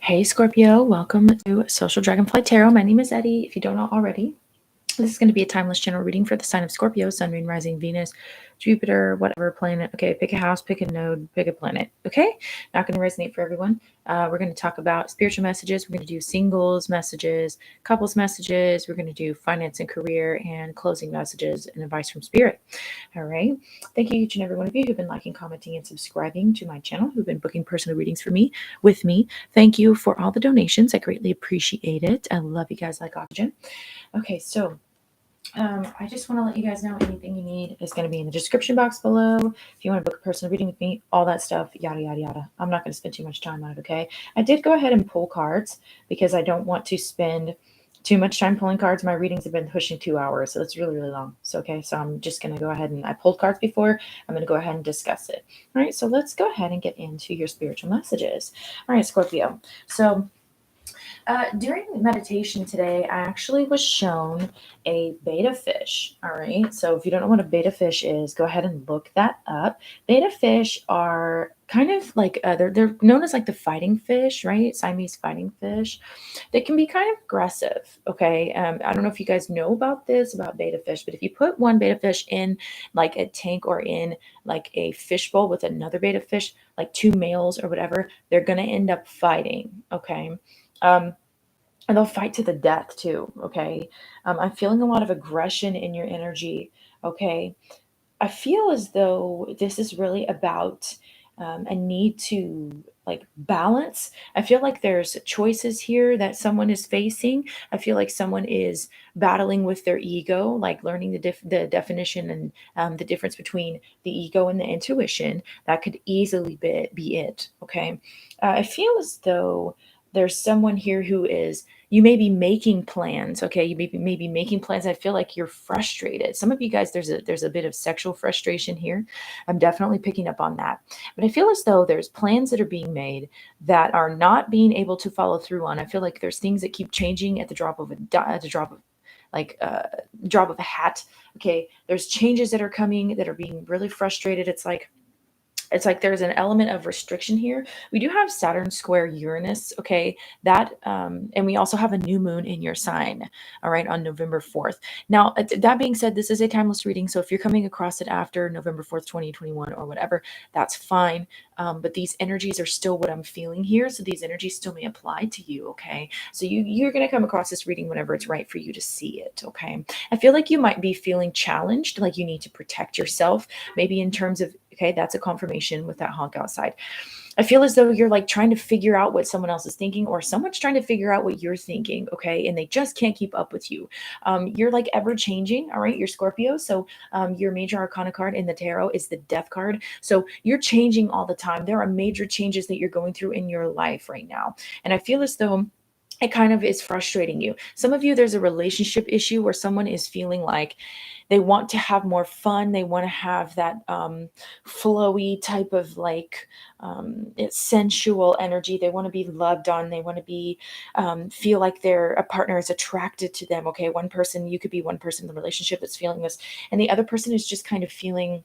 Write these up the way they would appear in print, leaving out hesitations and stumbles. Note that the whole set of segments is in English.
Hey Scorpio, welcome to Social Dragonfly Tarot. My name is Eddie, if you don't know already. This is going to be a timeless general reading for the sign of Scorpio, Sun, Moon, Rising, Venus, Jupiter, whatever planet. Okay, pick a house, pick a node, pick a planet. Okay, not going to resonate for everyone. We're going to talk about spiritual messages. We're going to do singles messages, couples messages. We're going to do finance and career and closing messages and advice from spirit. All right. Thank you, each and every one of you who've been liking, commenting, and subscribing to my channel, who've been booking personal readings for me with me. Thank you for all the donations. I greatly appreciate it. I love you guys like oxygen. Okay, so I just want to let you guys know anything you need is going to be in the description box below. If you want to book a personal reading with me, all that stuff, yada, yada, yada. I'm not going to spend too much time on it, okay? I did go ahead and pull cards because I don't want to spend too much time pulling cards. My readings have been pushing 2 hours, so it's really, really long. So, okay, so I'm just going to go ahead and I pulled cards before. I'm going to go ahead and discuss it. All right, so let's go ahead and get into your spiritual messages. All right, Scorpio. So, during meditation today, I actually was shown a betta fish. All right. So if you don't know what a betta fish is, go ahead and look that up. Betta fish are kind of like they're known as like the fighting fish, right? Siamese fighting fish. They can be kind of aggressive. Okay. I don't know if you guys know about this about betta fish, but if you put one betta fish in like a tank or in like a fishbowl with another betta fish, like two males or whatever, they're gonna end up fighting. Okay. Um, and they'll fight to the death too. Okay. I'm feeling a lot of aggression in your energy. Okay. I feel as though this is really about a need to like balance. I feel like there's choices here that someone is facing. I feel like someone is battling with their ego, like learning the definition and the difference between the ego and the intuition. That could easily be it. Okay. I feel as though there's someone here who is you may be making plans. Okay, you may be making plans. I feel like you're frustrated. Some of you guys, there's a bit of sexual frustration here. I'm definitely picking up on that. But I feel as though there's plans that are being made that are not being able to follow through on. I feel like there's things that keep changing at the drop of drop of a hat. Okay, there's changes that are coming that are being really frustrated. It's like there's an element of restriction here. We do have Saturn square Uranus, okay? That and we also have a new moon in your sign, all right, on November 4th. Now, that being said, this is a timeless reading, so if you're coming across it after November 4th, 2021 or whatever, that's fine. But these energies are still what I'm feeling here, so these energies still may apply to you, okay? So you're going to come across this reading whenever it's right for you to see it, okay? I feel like you might be feeling challenged, like you need to protect yourself, maybe in terms of okay, that's a confirmation with that honk outside. I feel as though you're like trying to figure out what someone else is thinking, or someone's trying to figure out what you're thinking, okay? And they just can't keep up with you. You're like ever changing, all right? You're Scorpio. So your major arcana card in the tarot is the death card. So you're changing all the time. There are major changes that you're going through in your life right now. And I feel as though it kind of is frustrating you. Some of you, there's a relationship issue where someone is feeling like they want to have more fun. They want to have that flowy type of like it's sensual energy. They want to be loved on. They want to be feel like a partner is attracted to them. Okay, one person, you could be one person in the relationship that's feeling this, and the other person is just kind of feeling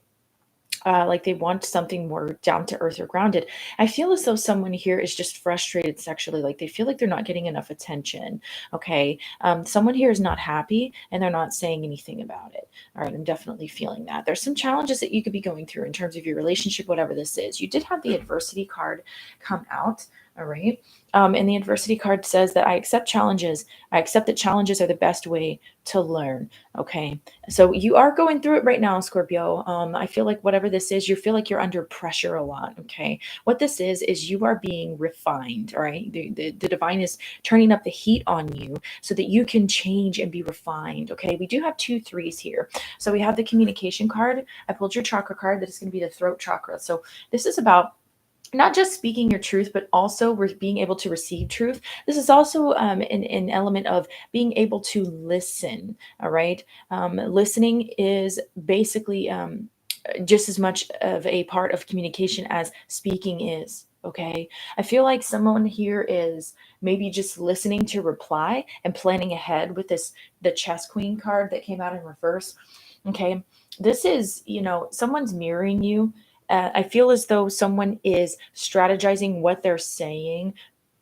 like they want something more down to earth or grounded. I feel as though someone here is just frustrated sexually, like they feel like they're not getting enough attention. Okay. Someone here is not happy and they're not saying anything about it. All right. I'm definitely feeling that. There's some challenges that you could be going through in terms of your relationship, whatever this is. You did have the adversity card come out. All right. And the adversity card says that I accept challenges. I accept that challenges are the best way to learn. Okay. So you are going through it right now, Scorpio. I feel like whatever this is, you feel like you're under pressure a lot. Okay. What this is you are being refined. All right. The divine is turning up the heat on you so that you can change and be refined. Okay. We do have 2 threes here. So we have the communication card. I pulled your chakra card that is going to be the throat chakra. So this is about not just speaking your truth, but also being able to receive truth. This is also an element of being able to listen. All right. Listening is basically just as much of a part of communication as speaking is. Okay. I feel like someone here is maybe just listening to reply and planning ahead with the chess queen card that came out in reverse. Okay. This is, someone's mirroring you. I feel as though someone is strategizing what they're saying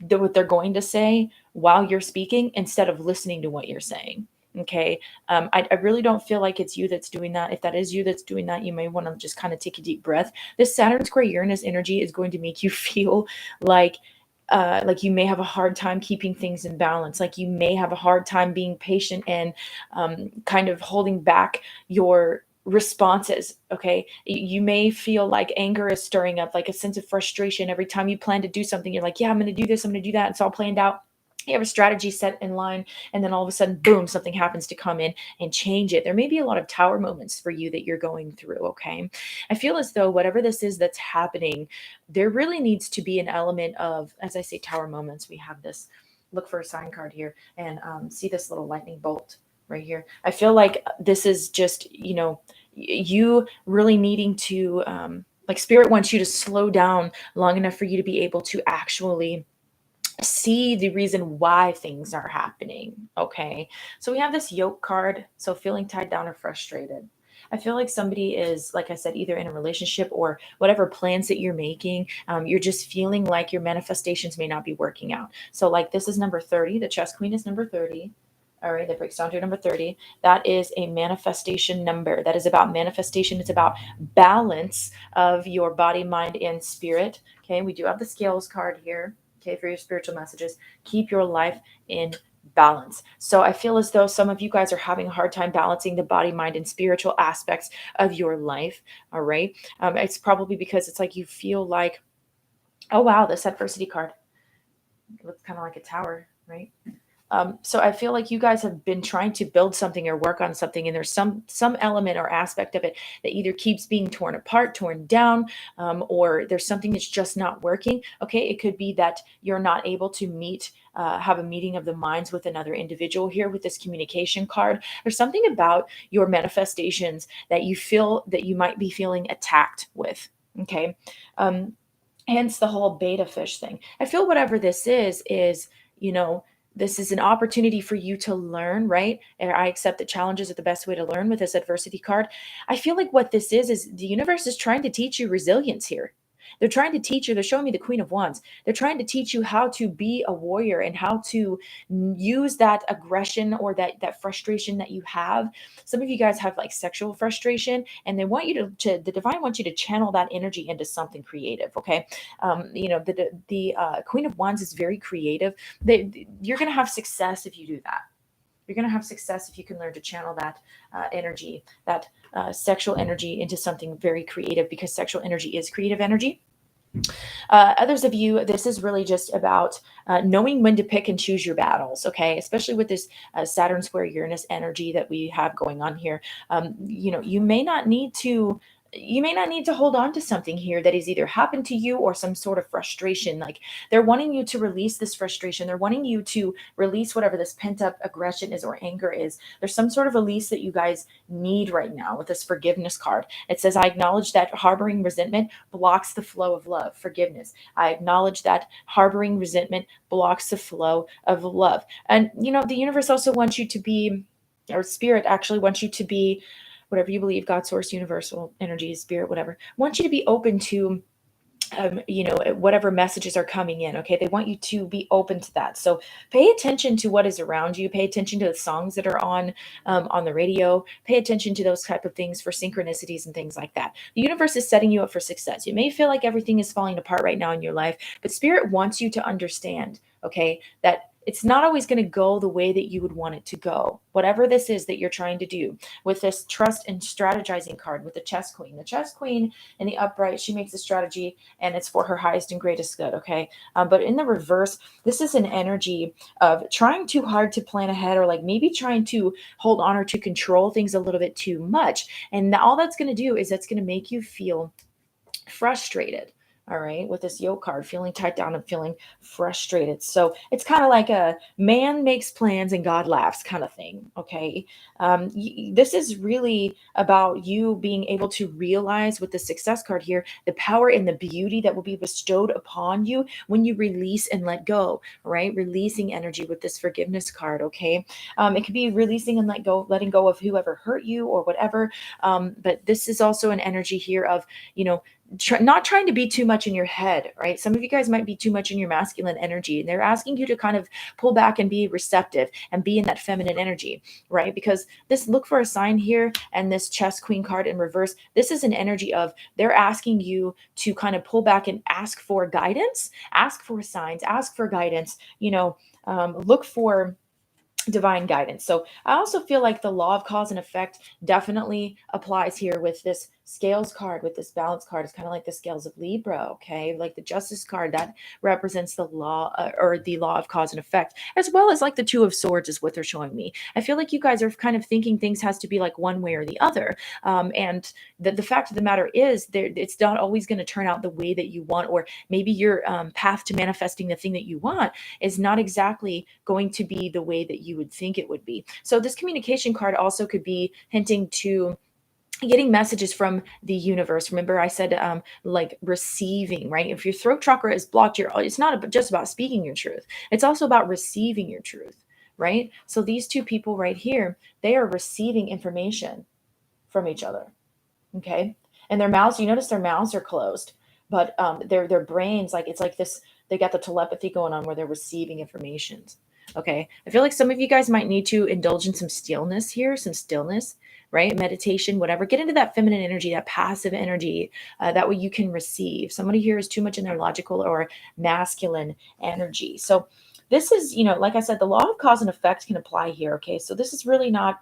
what they're going to say while you're speaking instead of listening to what you're saying. Okay. I really don't feel like it's you that's doing that. If that is you that's doing that, you may want to just kind of take a deep breath. This Saturn square Uranus energy is going to make you feel like you may have a hard time keeping things in balance, like you may have a hard time being patient and kind of holding back your responses. Okay, you may feel like anger is stirring up, like a sense of frustration every time you plan to do something. You're like, yeah, I'm going to do this, I'm going to do that. It's all planned out. You have a strategy set in line, and then all of a sudden, boom, something happens to come in and change it. There may be a lot of tower moments for you that you're going through. Okay, I feel as though whatever this is that's happening, there really needs to be an element of, as I say, tower moments. We have this, look for a sign card here, and see this little lightning bolt right here. I feel like this is just, you really needing to, like, spirit wants you to slow down long enough for you to be able to actually see the reason why things are happening. Okay, so we have this yoke card, so feeling tied down or frustrated. I feel like somebody is, like I said, either in a relationship or whatever plans that you're making, you're just feeling like your manifestations may not be working out. So like, this is number 30, the chess queen is number 30. All right, that breaks down to number 30. That is a manifestation number. That is about manifestation. It's about balance of your body, mind, and spirit. Okay, we do have the scales card here. Okay, for your spiritual messages, keep your life in balance. So I feel as though some of you guys are having a hard time balancing the body, mind, and spiritual aspects of your life. All right, it's probably because it's like you feel like, oh wow, this adversity card, it looks kind of like a tower, right? So I feel like you guys have been trying to build something or work on something, and there's some element or aspect of it that either keeps being torn apart, torn down, or there's something that's just not working. Okay, it could be that you're not able to have a meeting of the minds with another individual here with this communication card. There's something about your manifestations that you feel that you might be feeling attacked with. Okay. Hence the whole beta fish thing. I feel whatever this is, you know, this is an opportunity for you to learn, right? And I accept that challenges are the best way to learn with this adversity card. I feel like what this is the universe is trying to teach you resilience here. They're trying to teach you, they're showing me the Queen of Wands. They're trying to teach you how to be a warrior and how to use that aggression or that frustration that you have. Some of you guys have like sexual frustration, and they want you the divine wants you to channel that energy into something creative. Okay, the Queen of Wands is very creative. You're going to have success if you do that. You're going to have success if you can learn to channel that energy, that sexual energy, into something very creative, because sexual energy is creative energy. Others of you, this is really just about knowing when to pick and choose your battles, okay? Especially with this Saturn square Uranus energy that we have going on here. You may not need to. You may not need to hold on to something here that has either happened to you or some sort of frustration. Like, they're wanting you to release this frustration. They're wanting you to release whatever this pent up aggression is or anger is. There's some sort of release that you guys need right now with this forgiveness card. It says, I acknowledge that harboring resentment blocks the flow of love. Forgiveness. I acknowledge that harboring resentment blocks the flow of love. And, the universe also wants you to be, or spirit actually wants you to be, whatever you believe, God, source, universal energy, spirit, whatever, want you to be open to whatever messages are coming in. Okay, they want you to be open to that. So pay attention to what is around you. Pay attention to the songs that are on the radio. Pay attention to those type of things for synchronicities and things like that. The universe is setting you up for success. You may feel like everything is falling apart right now in your life, but spirit wants you to understand, okay, that it's not always going to go the way that you would want it to go. Whatever this is that you're trying to do with this trust and strategizing card with the chess queen. The chess queen in the upright, she makes a strategy and it's for her highest and greatest good. Okay. But in the reverse, this is an energy of trying too hard to plan ahead, or like maybe trying to hold on or to control things a little bit too much. And all that's going to do is that's going to make you feel frustrated. All right, with this yoke card, feeling tied down and feeling frustrated. So it's kind of like a man makes plans and God laughs kind of thing. Okay, this is really about you being able to realize with the success card here the power and the beauty that will be bestowed upon you when you release and let go. Right, releasing energy with this forgiveness card. Okay, it could be releasing and letting go of whoever hurt you or whatever. But this is also an energy here of not trying to be too much in your head, right? Some of you guys might be too much in your masculine energy, and they're asking you to kind of pull back and be receptive and be in that feminine energy, right? Because this look for a sign here and this chess queen card in reverse, this is an energy of they're asking you to kind of pull back and ask for guidance, ask for signs, ask for guidance, look for divine guidance. So I also feel like the law of cause and effect definitely applies here with this scales card, with this balance card. It's kind of like the scales of Libra, okay? Like the justice card that represents the law or the law of cause and effect, as well as like the two of swords is what they're showing me. I feel like you guys are kind of thinking things has to be like one way or the other. And the fact of the matter is it's not always going to turn out the way that you want, or maybe your path to manifesting the thing that you want is not exactly going to be the way that you would think it would be. So this communication card also could be hinting to getting messages from the universe. Remember I said like receiving, right? If your throat chakra is blocked, it's not just about speaking your truth. It's also about receiving your truth, right? So these two people right here, they are receiving information from each other, okay? And their mouths, you notice their mouths are closed, but their brains, like it's like this, they got the telepathy going on where they're receiving information. Okay. I feel like some of you guys might need to indulge in some stillness here, some stillness, right? Meditation, whatever. Get into that feminine energy, that passive energy. That way you can receive. Somebody here is too much in their logical or masculine energy. So this is, like I said, the law of cause and effect can apply here. Okay. So this is really not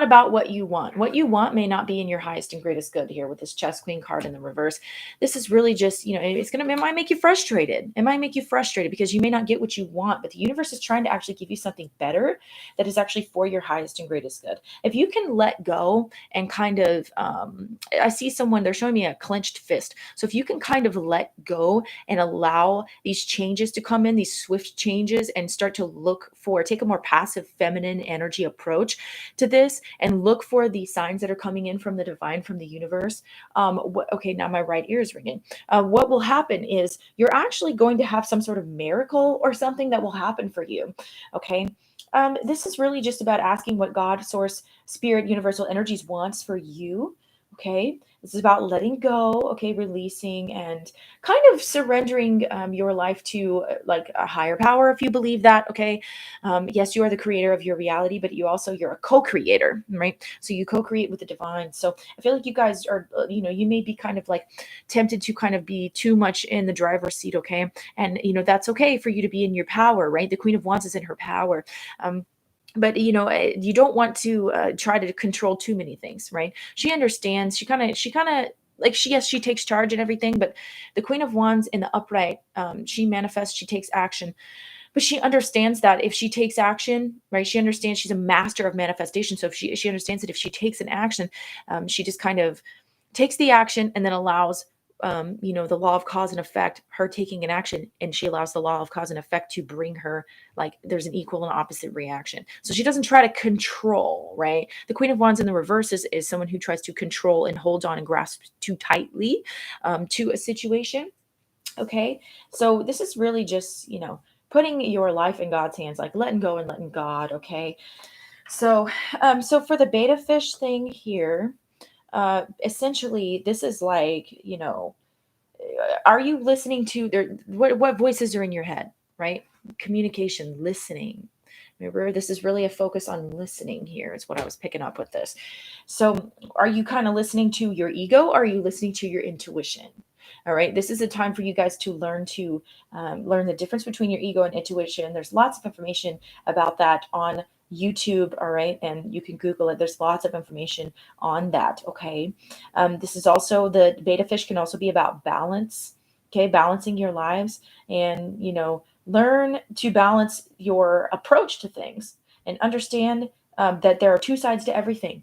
about what you want. What you want may not be in your highest and greatest good here with this chess queen card in the reverse. This is really just, it might make you frustrated. It might make you frustrated because you may not get what you want, but the universe is trying to actually give you something better that is actually for your highest and greatest good. If you can let go and kind of, I see someone, they're showing me a clenched fist. So if you can kind of let go and allow these changes to come in, these swift changes, and start to take a more passive feminine energy approach to this and look for the signs that are coming in from the divine, from the universe. Okay, now my right ear is ringing. What will happen is you're actually going to have some sort of miracle or something that will happen for you. Okay. This is really just about asking what God, source, spirit, universal energies wants for you. Okay. This is about letting go, okay, releasing and kind of surrendering your life to like a higher power, if you believe that, okay. Yes, you are the creator of your reality, but you're a co-creator, right? So you co-create with the divine. So I feel like you guys are, you may be kind of like tempted to kind of be too much in the driver's seat, okay. And that's okay for you to be in your power, right? The Queen of Wands is in her power. But you don't want to try to control too many things, right? She understands. She kind of like she takes charge and everything. But the Queen of Wands in the upright, she manifests. She takes action. But she understands that if she takes action, right? She understands she's a master of manifestation. So if she understands that if she takes an action, she just kind of takes the action and then allows the law of cause and effect, her taking an action, and she allows the law of cause and effect to bring her, like, there's an equal and opposite reaction. So she doesn't try to control, right? The Queen of Wands in the reverse is someone who tries to control and hold on and grasp too tightly to a situation. Okay. So this is really just, putting your life in God's hands, like letting go and letting God. Okay. So, so for the beta fish thing here, essentially this is like, are you listening to what voices are in your head, right? Communication, listening. Remember, this is really a focus on listening here, is what I was picking up with this. So are you kind of listening to your ego, or are you listening to your intuition? All right, this is a time for you guys to learn the difference between your ego and intuition. There's lots of information about that on YouTube, all right, and you can Google it. There's lots of information on that. Okay, this is also, the beta fish can also be about balance. Okay, balancing your lives, and learn to balance your approach to things, and understand that there are two sides to everything.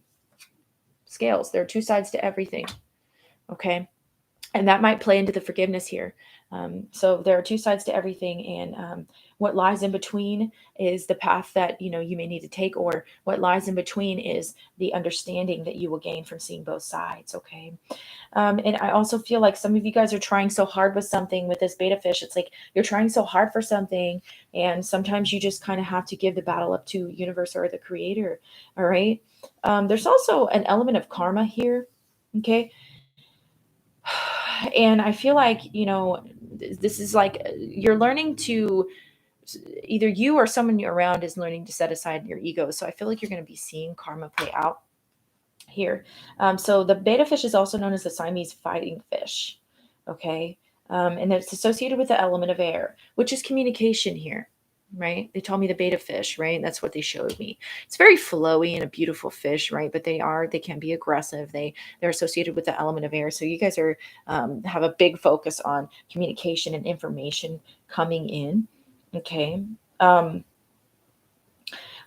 Scales, there are two sides to everything. Okay. And that might play into the forgiveness here. So there are two sides to everything, and what lies in between is the path that you may need to take, or what lies in between is the understanding that you will gain from seeing both sides. Okay. And I also feel like some of you guys are trying so hard with something with this beta fish. It's like you're trying so hard for something, and sometimes you just kind of have to give the battle up to universe or the creator. All right. There's also an element of karma here. Okay. And I feel like, this is like you're learning to, either you or someone around is learning to set aside your ego. So I feel like you're going to be seeing karma play out here. So the betta fish is also known as the Siamese fighting fish. Okay. And it's associated with the element of air, which is communication here, right? They told me the betta fish, right? That's what they showed me. It's very flowy and a beautiful fish, right? But they can be aggressive. They're associated with the element of air. So you guys are, have a big focus on communication and information coming in. Okay.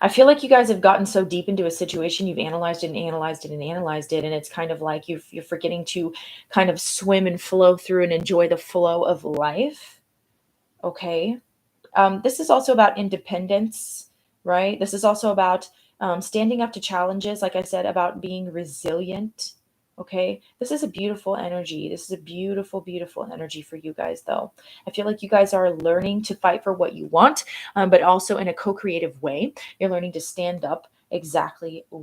I feel like you guys have gotten so deep into a situation, you've analyzed it and analyzed it and analyzed it, and it's kind of like you're forgetting to kind of swim and flow through and enjoy the flow of life. Okay. This is also about independence, right? This is also about standing up to challenges, like I said, about being resilient. Okay. This is a beautiful energy. This is a beautiful, beautiful energy for you guys, though. I feel like you guys are learning to fight for what you want, but also in a co-creative way. You're learning to stand up exactly for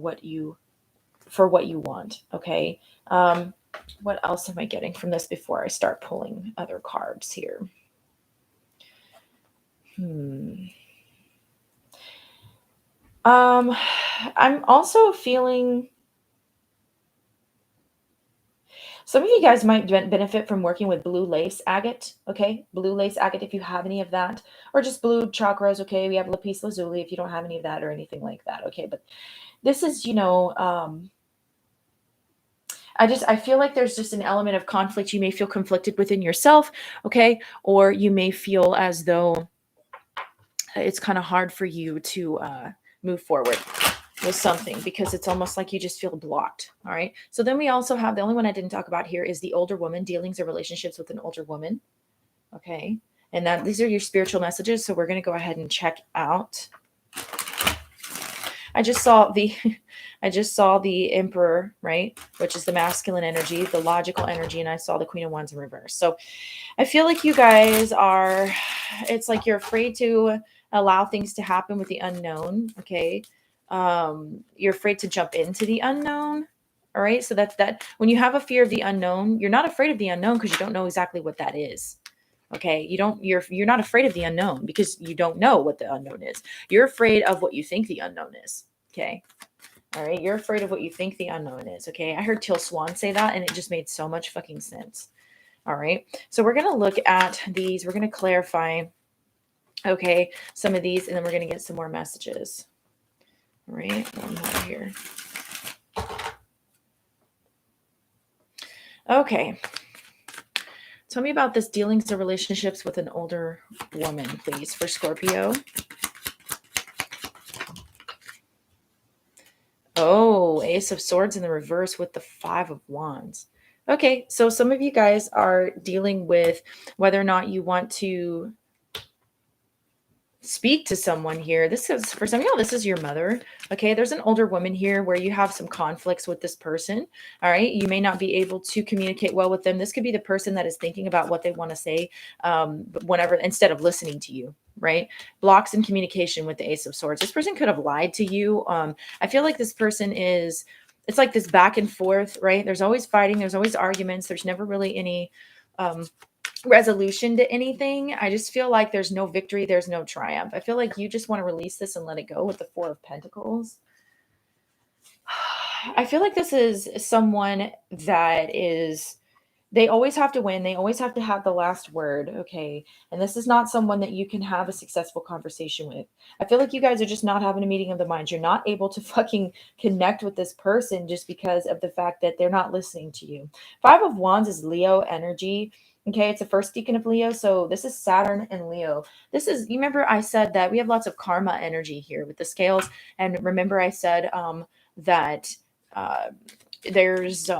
what you want. Okay. What else am I getting from this before I start pulling other cards here? I'm also feeling some of you guys might benefit from working with blue lace agate. Okay, blue lace agate if you have any of that, or just blue chakras. Okay, we have lapis lazuli if you don't have any of that or anything like that. Okay, but this is, I feel like there's just an element of conflict. You may feel conflicted within yourself. Okay, or you may feel as though it's kind of hard for you to move forward with something because it's almost like you just feel blocked. All right. So then we also have, the only one I didn't talk about here is the older woman, dealings or relationships with an older woman. Okay. And that these are your spiritual messages. So we're going to go ahead and check out. I just saw the Emperor, right? Which is the masculine energy, the logical energy. And I saw the Queen of Wands in reverse. So I feel like you guys are, it's like you're afraid to allow things to happen with the unknown. Okay. You're afraid to jump into the unknown. All right. So that's that. When you have a fear of the unknown, you're not afraid of the unknown because you don't know exactly what that is. Okay. You're not afraid of the unknown because you don't know what the unknown is. You're afraid of what you think the unknown is. Okay. All right. You're afraid of what you think the unknown is. Okay. I heard Teal Swan say that and it just made so much fucking sense. All right. So we're going to look at these. We're going to clarify, okay, some of these, and then we're going to get some more messages. All right. One more here. Okay. Tell me about this dealings or relationships with an older woman, please, for Scorpio. Oh, Ace of Swords in the reverse with the Five of Wands. Okay, so some of you guys are dealing with whether or not you want to speak to someone here. This is, for some of y'all, this is your mother. Okay, there's an older woman here where you have some conflicts with this person. All right, you may not be able to communicate well with them. This could be the person that is thinking about what they want to say whenever, instead of listening to you. Right? Blocks in communication with the Ace of Swords. This person could have lied to you. I feel like this person is, it's like this back and forth, right? There's always fighting. There's always arguments. There's never really any resolution to anything. I just feel like there's no victory. There's no triumph. I feel like you just want to release this and let it go with the Four of Pentacles. I feel like this is someone that is, they always have to win. They always have to have the last word. Okay. And this is not someone that you can have a successful conversation with. I feel like you guys are just not having a meeting of the minds. You're not able to fucking connect with this person just because of the fact that they're not listening to you. Five of Wands is Leo energy. Okay. It's the first decan of Leo. So this is Saturn and Leo. This is, you remember I said that we have lots of karma energy here with the scales. And remember I said that there's,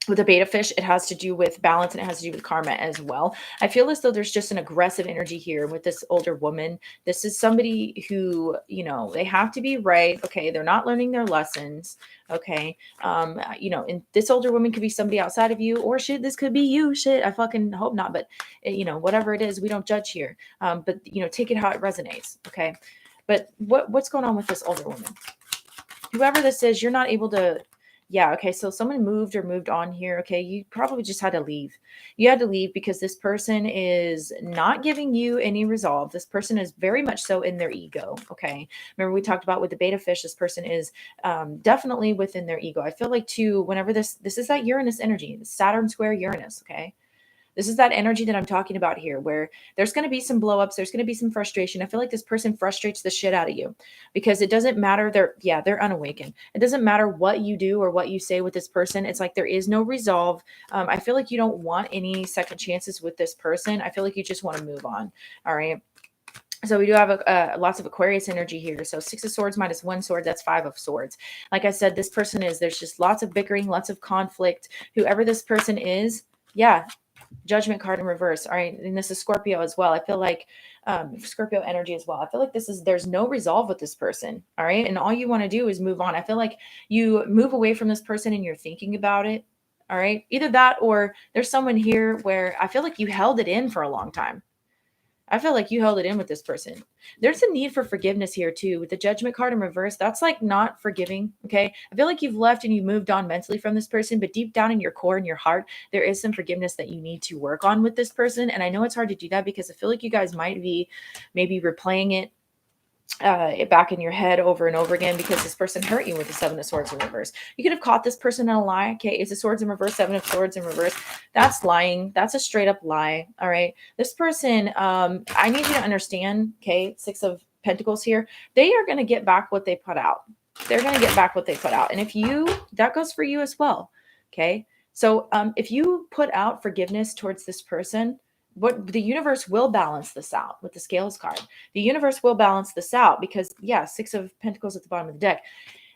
with the betta fish, it has to do with balance and it has to do with karma as well. I feel as though there's just an aggressive energy here with this older woman. This is somebody who, they have to be right. Okay. They're not learning their lessons. Okay. And this older woman could be somebody outside of you, or shit, this could be you. Shit. I fucking hope not. But whatever it is, we don't judge here. But take it how it resonates. Okay. But what's going on with this older woman? Whoever this is, you're not able to, Yeah, okay, so someone moved or moved on here, okay? You probably just had to leave. You had to leave because this person is not giving you any resolve. This person is very much so in their ego, okay? Remember we talked about with the beta fish, this person is definitely within their ego. I feel like too, whenever this is that Uranus energy, Saturn square Uranus, okay? This is that energy that I'm talking about here, where there's going to be some blowups, there's going to be some frustration. I feel like this person frustrates the shit out of you because it doesn't matter. They're unawakened. It doesn't matter what you do or what you say with this person. It's like there is no resolve. I feel like you don't want any second chances with this person. I feel like you just want to move on. All right. So we do have lots of Aquarius energy here. So 6 of Swords minus 1 sword, that's 5 of Swords. Like I said, this person there's just lots of bickering, lots of conflict. Whoever this person is, yeah, Judgment card in reverse. All right. And this is Scorpio as well. I feel like Scorpio energy as well. I feel like there's no resolve with this person. All right. And all you want to do is move on. I feel like you move away from this person and you're thinking about it. All right. Either that or there's someone here where I feel like you held it in for a long time. I feel like you held it in with this person. There's a need for forgiveness here too. With the Judgment card in reverse, that's like not forgiving. Okay. I feel like you've left and you moved on mentally from this person, but deep down in your core and your heart, there is some forgiveness that you need to work on with this person. And I know it's hard to do that because I feel like you guys might be maybe replaying it back in your head over and over again because this person hurt you with the 7 of Swords in reverse. You could have caught this person in a lie. Okay, it's a Swords in reverse, 7 of Swords in reverse. That's lying. That's a straight up lie. All right, this person, I need you to understand. Okay, 6 of Pentacles here. They are going to get back what they put out. They're going to get back what they put out, and if you, that goes for you as well. Okay, so if you put out forgiveness towards this person, what the universe will balance this out with the Scales card. The universe will balance this out because, yeah, 6 of Pentacles at the bottom of the deck.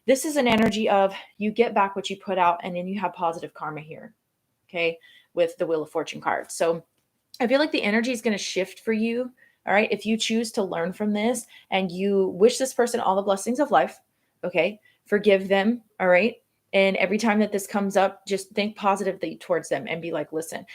This is an energy of you get back what you put out and then you have positive karma here, okay, with the Wheel of Fortune card. So I feel like the energy is going to shift for you, all right, if you choose to learn from this and you wish this person all the blessings of life, okay, forgive them, all right, and every time that this comes up, just think positively towards them and be like, listen,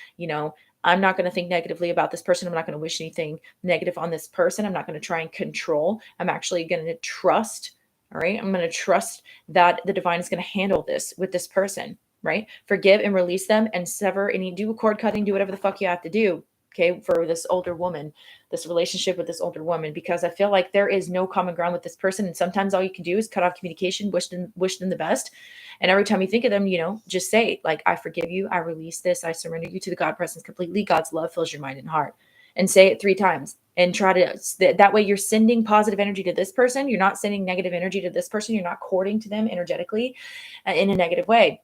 I'm not going to think negatively about this person. I'm not going to wish anything negative on this person. I'm not going to try and control. I'm actually going to trust. All right. I'm going to trust that the divine is going to handle this with this person. Right. Forgive and release them and sever any, do cord cutting, do whatever the fuck you have to do. Okay. For this older woman, this relationship with this older woman, because I feel like there is no common ground with this person. And sometimes all you can do is cut off communication, wish them the best. And every time you think of them, just say like, I forgive you. I release this. I surrender you to the God presence completely. God's love fills your mind and heart. And say it 3 times and try to, that way you're sending positive energy to this person. You're not sending negative energy to this person. You're not courting to them energetically in a negative way.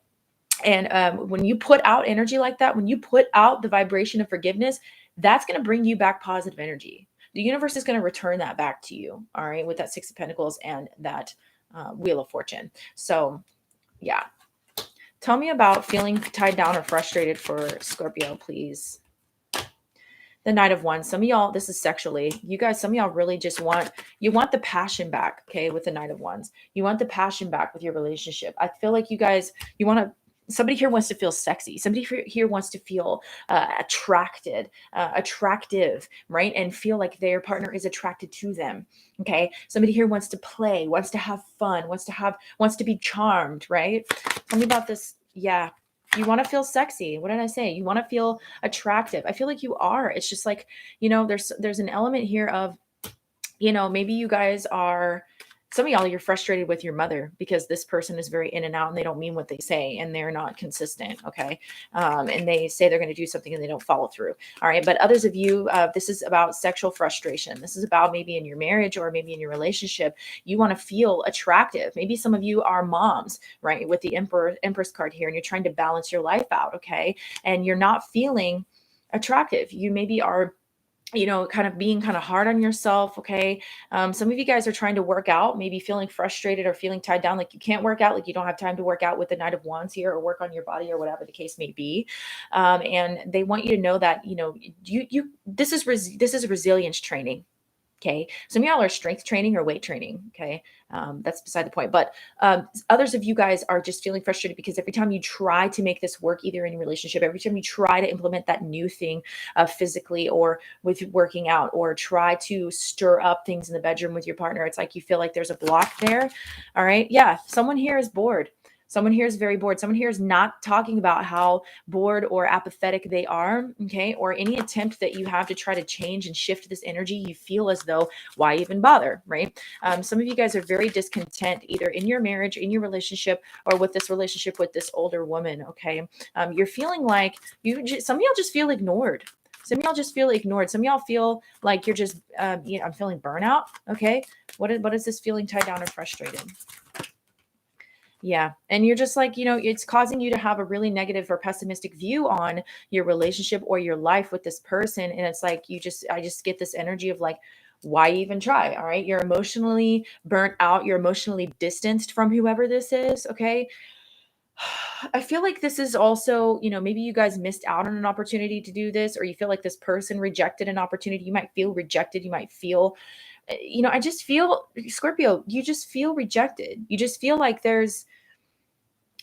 And when you put out energy like that, when you put out the vibration of forgiveness, that's going to bring you back positive energy. The universe is going to return that back to you. All right. With that 6 of Pentacles and that Wheel of Fortune. So yeah. Tell me about feeling tied down or frustrated for Scorpio, please. The Knight of Wands. Some of y'all, this is sexually. You guys, some of y'all really just want the passion back, okay, with the Knight of Wands. You want the passion back with your relationship. I feel like you guys, somebody here wants to feel sexy. Somebody here wants to feel attractive, right? And feel like their partner is attracted to them. Okay. Somebody here wants to play, wants to have fun, wants to be charmed, right? Tell me about this. Yeah. You want to feel sexy. What did I say? You want to feel attractive. I feel like you are. It's just like, there's an element here of, maybe you guys are, some of y'all, you're frustrated with your mother because this person is very in and out and they don't mean what they say and they're not consistent. Okay. And they say they're going to do something and they don't follow through. All right. But others of you, this is about sexual frustration. This is about maybe in your marriage or maybe in your relationship, you want to feel attractive. Maybe some of you are moms, right? With the Empress card here, and you're trying to balance your life out. Okay. And you're not feeling attractive. You maybe are kind of being kind of hard on yourself. Okay. Some of you guys are trying to work out, maybe feeling frustrated or feeling tied down, like you can't work out, like you don't have time to work out with the Knight of Wands here or work on your body or whatever the case may be. And they want you to know that, this is resilience training. Okay. Some of y'all are strength training or weight training. Okay. That's beside the point. But others of you guys are just feeling frustrated because every time you try to make this work, either in your relationship, every time you try to implement that new thing physically or with working out or try to stir up things in the bedroom with your partner, it's like you feel like there's a block there. All right. Yeah. Someone here is bored. Someone here is very bored. Someone here is not talking about how bored or apathetic they are, okay? Or any attempt that you have to try to change and shift this energy, you feel as though, why even bother, right? Some of you guys are very discontent, either in your marriage, in your relationship, or with this relationship with this older woman, okay? You're feeling like some of y'all just feel ignored. Some of y'all just feel ignored. Some of y'all feel like you're just, I'm feeling burnout, okay? What is this feeling tied down and frustrated? Yeah. And you're just like, it's causing you to have a really negative or pessimistic view on your relationship or your life with this person. And it's like, I just get this energy of like, why even try? All right. You're emotionally burnt out. You're emotionally distanced from whoever this is. Okay. I feel like this is also, maybe you guys missed out on an opportunity to do this, or you feel like this person rejected an opportunity. You might feel rejected. You might feel, I just feel, Scorpio, you just feel rejected. You just feel like there's,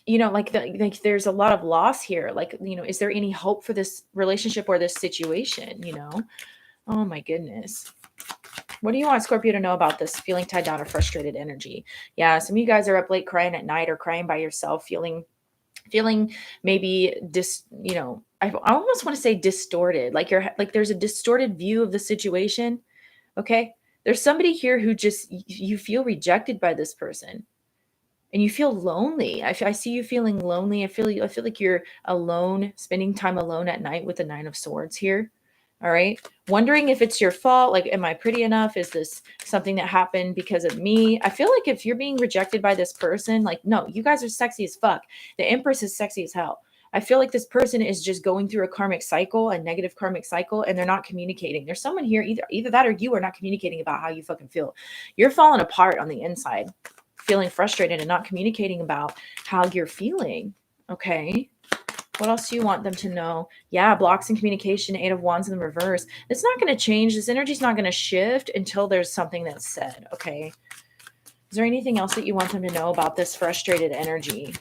like there's a lot of loss here. Like, is there any hope for this relationship or this situation? Oh my goodness. What do you want Scorpio to know about this feeling tied down or frustrated energy? Yeah. Some of you guys are up late crying at night or crying by yourself, feeling maybe I almost want to say distorted. Like there's a distorted view of the situation. Okay. There's somebody here who just, you feel rejected by this person. And you feel lonely. I see you feeling lonely. I feel like you're alone, spending time alone at night with the 9 of Swords here. All right. Wondering if it's your fault. Like, am I pretty enough? Is this something that happened because of me? I feel like if you're being rejected by this person, like, no, you guys are sexy as fuck. The Empress is sexy as hell. I feel like this person is just going through a karmic cycle, a negative karmic cycle, and they're not communicating. There's someone here, either that or you are not communicating about how you fucking feel. You're falling apart on the inside, feeling frustrated and not communicating about how you're feeling. Okay. What else do you want them to know? Yeah, blocks in communication, 8 of Wands in the reverse. It's not going to change. This energy is not going to shift until there's something that's said. Okay. Is there anything else that you want them to know about this frustrated energy?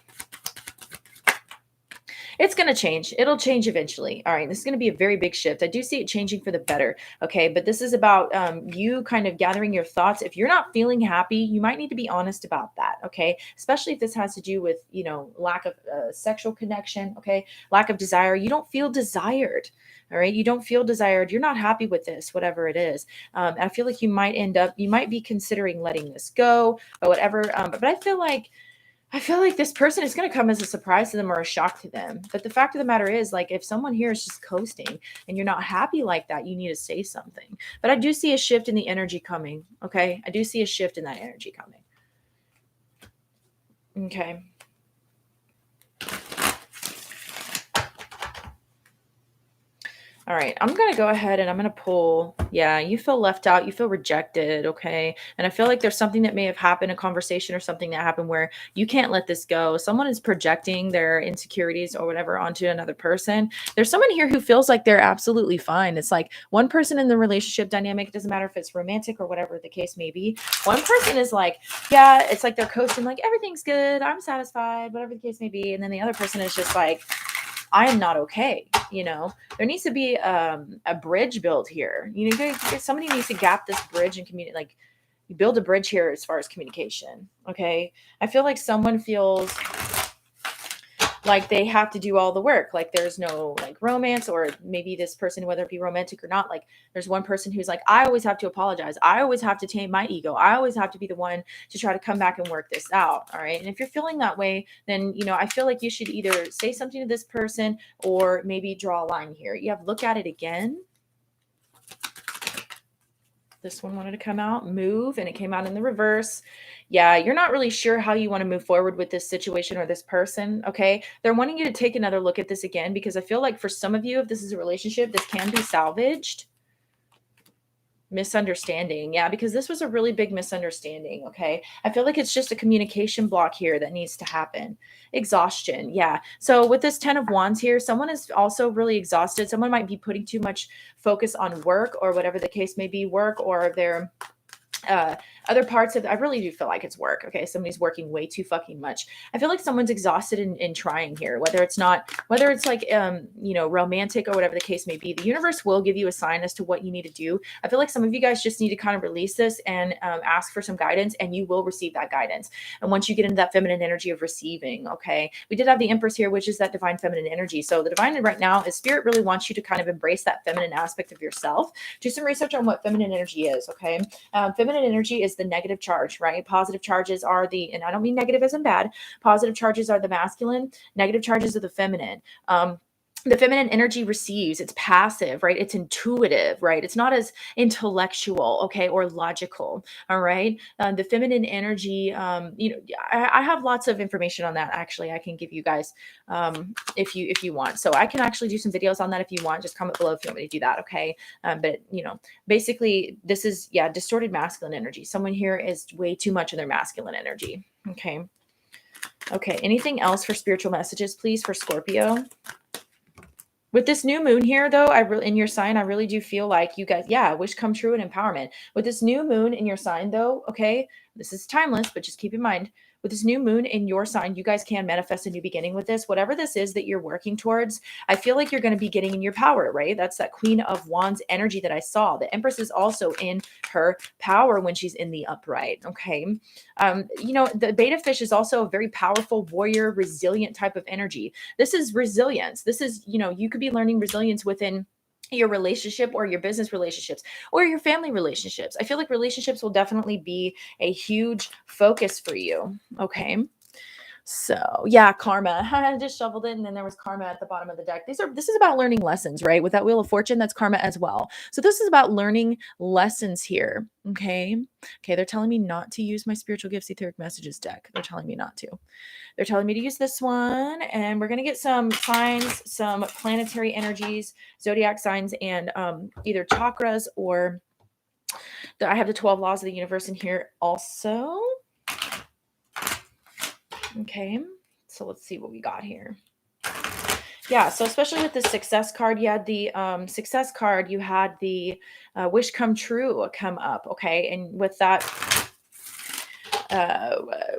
It's going to change. It'll change eventually. All right. This is going to be a very big shift. I do see it changing for the better. Okay. But this is about you kind of gathering your thoughts. If you're not feeling happy, you might need to be honest about that. Okay. Especially if this has to do with, lack of sexual connection. Okay. Lack of desire. You don't feel desired. All right. You don't feel desired. You're not happy with this, whatever it is. I feel like you might be considering letting this go or whatever. But I feel like this person is going to come as a surprise to them or a shock to them. But the fact of the matter is, like, if someone here is just coasting and you're not happy like that, you need to say something. But I do see a shift in the energy coming. Okay. I do see a shift in that energy coming. Okay. All right, I'm going to go ahead and I'm going to pull. Yeah, you feel left out. You feel rejected. Okay. And I feel like there's something that may have happened, a conversation or something that happened where you can't let this go. Someone is projecting their insecurities or whatever onto another person. There's someone here who feels like they're absolutely fine. It's like one person in the relationship dynamic, it doesn't matter if it's romantic or whatever the case may be. One person is like, yeah, it's like they're coasting, like everything's good. I'm satisfied, whatever the case may be. And then the other person is just like, I am not okay. There needs to be a bridge built here. Somebody needs to gap this bridge and communicate. Like, you build a bridge here as far as communication. Okay. I feel like someone feels like they have to do all the work. Like there's no like romance, or maybe this person, whether it be romantic or not, like there's one person who's like, I always have to apologize. I always have to tame my ego. I always have to be the one to try to come back and work this out. All right. And if you're feeling that way, then, I feel like you should either say something to this person or maybe draw a line here. You have look at it again. This one wanted to come out, move, and it came out in the reverse. Yeah, you're not really sure how you want to move forward with this situation or this person, okay? They're wanting you to take another look at this again, because I feel like for some of you, if this is a relationship, this can be salvaged. Misunderstanding. Yeah, because this was a really big misunderstanding, okay? I feel like it's just a communication block here that needs to happen. Exhaustion. Yeah. So with this 10 of Wands here, someone is also really exhausted. Someone might be putting too much focus on work or whatever the case may be, work, or they're Other parts of, I really do feel like it's work. Okay. Somebody's working way too fucking much. I feel like someone's exhausted in trying here, whether it's like, romantic or whatever the case may be. The universe will give you a sign as to what you need to do. I feel like some of you guys just need to kind of release this and ask for some guidance, and you will receive that guidance. And once you get into that feminine energy of receiving, okay, we did have the Empress here, which is that divine feminine energy. So the divine right now is spirit really wants you to kind of embrace that feminine aspect of yourself. Do some research on what feminine energy is. Okay. Feminine energy is the negative charge, right? Positive charges are and I don't mean negative as in bad. Positive charges are the masculine. Negative charges are the feminine. The feminine energy receives, it's passive, right? It's intuitive, right? It's not intellectual, okay, or logical, all right? The feminine energy, I have lots of information on that. Actually, I can give you guys if you want. So I can actually do some videos on that if you want. Just comment below if you want me to do that, okay? But basically, this is distorted masculine energy. Someone here is way too much in their masculine energy, okay? Okay. Anything else for spiritual messages, please, for Scorpio? With this new moon here, though, in your sign, I really do feel like you guys, wish come true and empowerment. With this new moon in your sign, though, okay, this is timeless, but just keep in mind, with this new moon in your sign, you guys can manifest a new beginning with this. Whatever this is that you're working towards, I feel like you're going to be getting in your power, right? That's that Queen of Wands energy that I saw. The Empress is also in her power when she's in the upright, okay? The beta fish is also a very powerful warrior, resilient type of energy. This is resilience. This is, you could be learning resilience within your relationship or your business relationships or your family relationships. I feel like relationships will definitely be a huge focus for you. Okay. So karma. I just shoveled it, and then there was karma at the bottom of the deck. This is about learning lessons, right? With that Wheel of Fortune, that's karma as well. So this is about learning lessons here. Okay. They're telling me not to use my spiritual gifts etheric messages deck. They're telling me not to. They're telling me to use this one, and we're going to get some signs, some planetary energies, zodiac signs, and either chakras or I have the 12 laws of the universe in here also. Okay, so let's see what we got here. So especially with the success card, you had the success card, you had the wish come true come up, okay? And with that,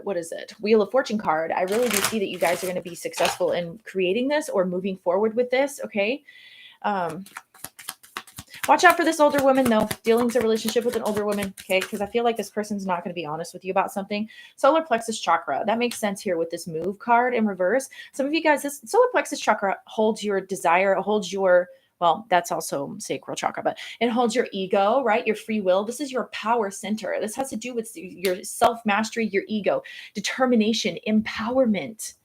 what is it? Wheel of Fortune card, I really do see that you guys are going to be successful in creating this or moving forward with this, okay? Watch out for this older woman, though. Dealing with a relationship with an older woman, okay? Because I feel like this person's not going to be honest with you about something. Solar plexus chakra. That makes sense here with this move card in reverse. Some of you guys, this solar plexus chakra holds your desire, holds your, well, that's also sacral chakra, but it holds your ego, right? Your free will. This is your power center. This has to do with your self-mastery, your ego, determination, empowerment,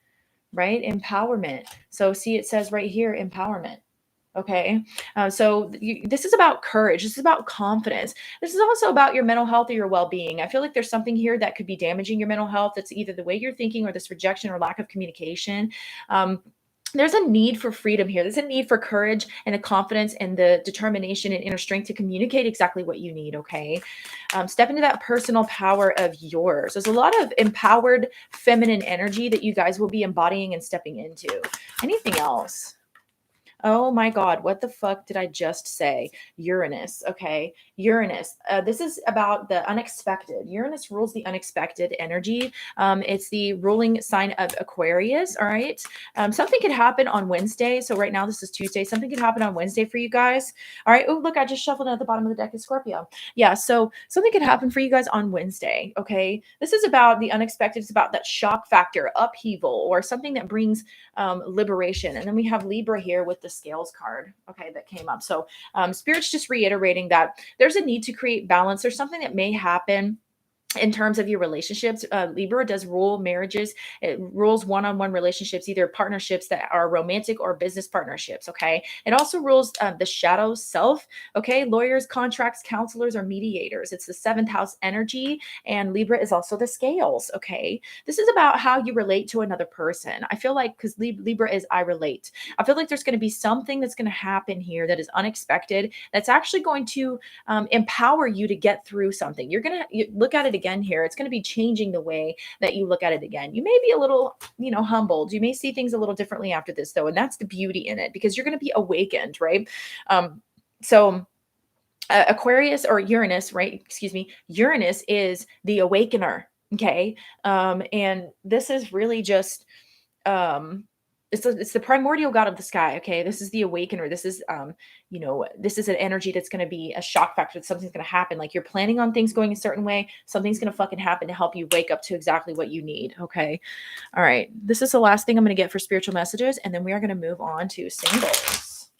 right? Empowerment. So see, it says right here, empowerment. Okay. This is about courage. This is about confidence. This is also about your mental health or your well-being. I feel like there's something here that could be damaging your mental health. It's either the way you're thinking or this rejection or lack of communication. There's a need for freedom here. There's a need for courage and the confidence and the determination and inner strength to communicate exactly what you need. Okay. Step into that personal power of yours. There's a lot of empowered feminine energy that you guys will be embodying and stepping into. Anything else? Oh my God, what the fuck did I just say? Uranus, okay? Uranus. This is about the unexpected. Uranus rules the unexpected energy. It's the ruling sign of Aquarius, all right? Something could happen on Wednesday. So right now, this is Tuesday. Something could happen on Wednesday for you guys. All right. Oh, look, I just shuffled at the bottom of the deck is Scorpio. So something could happen for you guys on Wednesday, okay? This is about the unexpected. It's about that shock factor, upheaval, or something that brings liberation. And then we have Libra here with the scales card, okay, that came up. So spirit's just reiterating that there's a need to create balance. There's something that may happen in terms of your relationships. Libra does rule marriages. It rules one-on-one relationships, either partnerships that are romantic or business partnerships. Okay. It also rules the shadow self. Okay. Lawyers, contracts, counselors, or mediators. It's the 7th house energy. And Libra is also the scales. Okay. This is about how you relate to another person. I feel like, because Libra is I relate. I feel like there's going to be something that's going to happen here that is unexpected. That's actually going to empower you to get through something. You're going to look at it again here. It's going to be changing the way that you look at it again. You may be a little, humbled. You may see things a little differently after this, though. And that's the beauty in it, because you're going to be awakened, right? So Aquarius or Uranus, right? Excuse me. Uranus is the awakener. Okay. And this is really just, um, it's the primordial god of the sky. Okay. This is the awakener. This is, this is an energy that's going to be a shock factor. That something's going to happen. Like you're planning on things going a certain way. Something's going to fucking happen to help you wake up to exactly what you need. Okay. All right. This is the last thing I'm going to get for spiritual messages. And then we are going to move on to singles.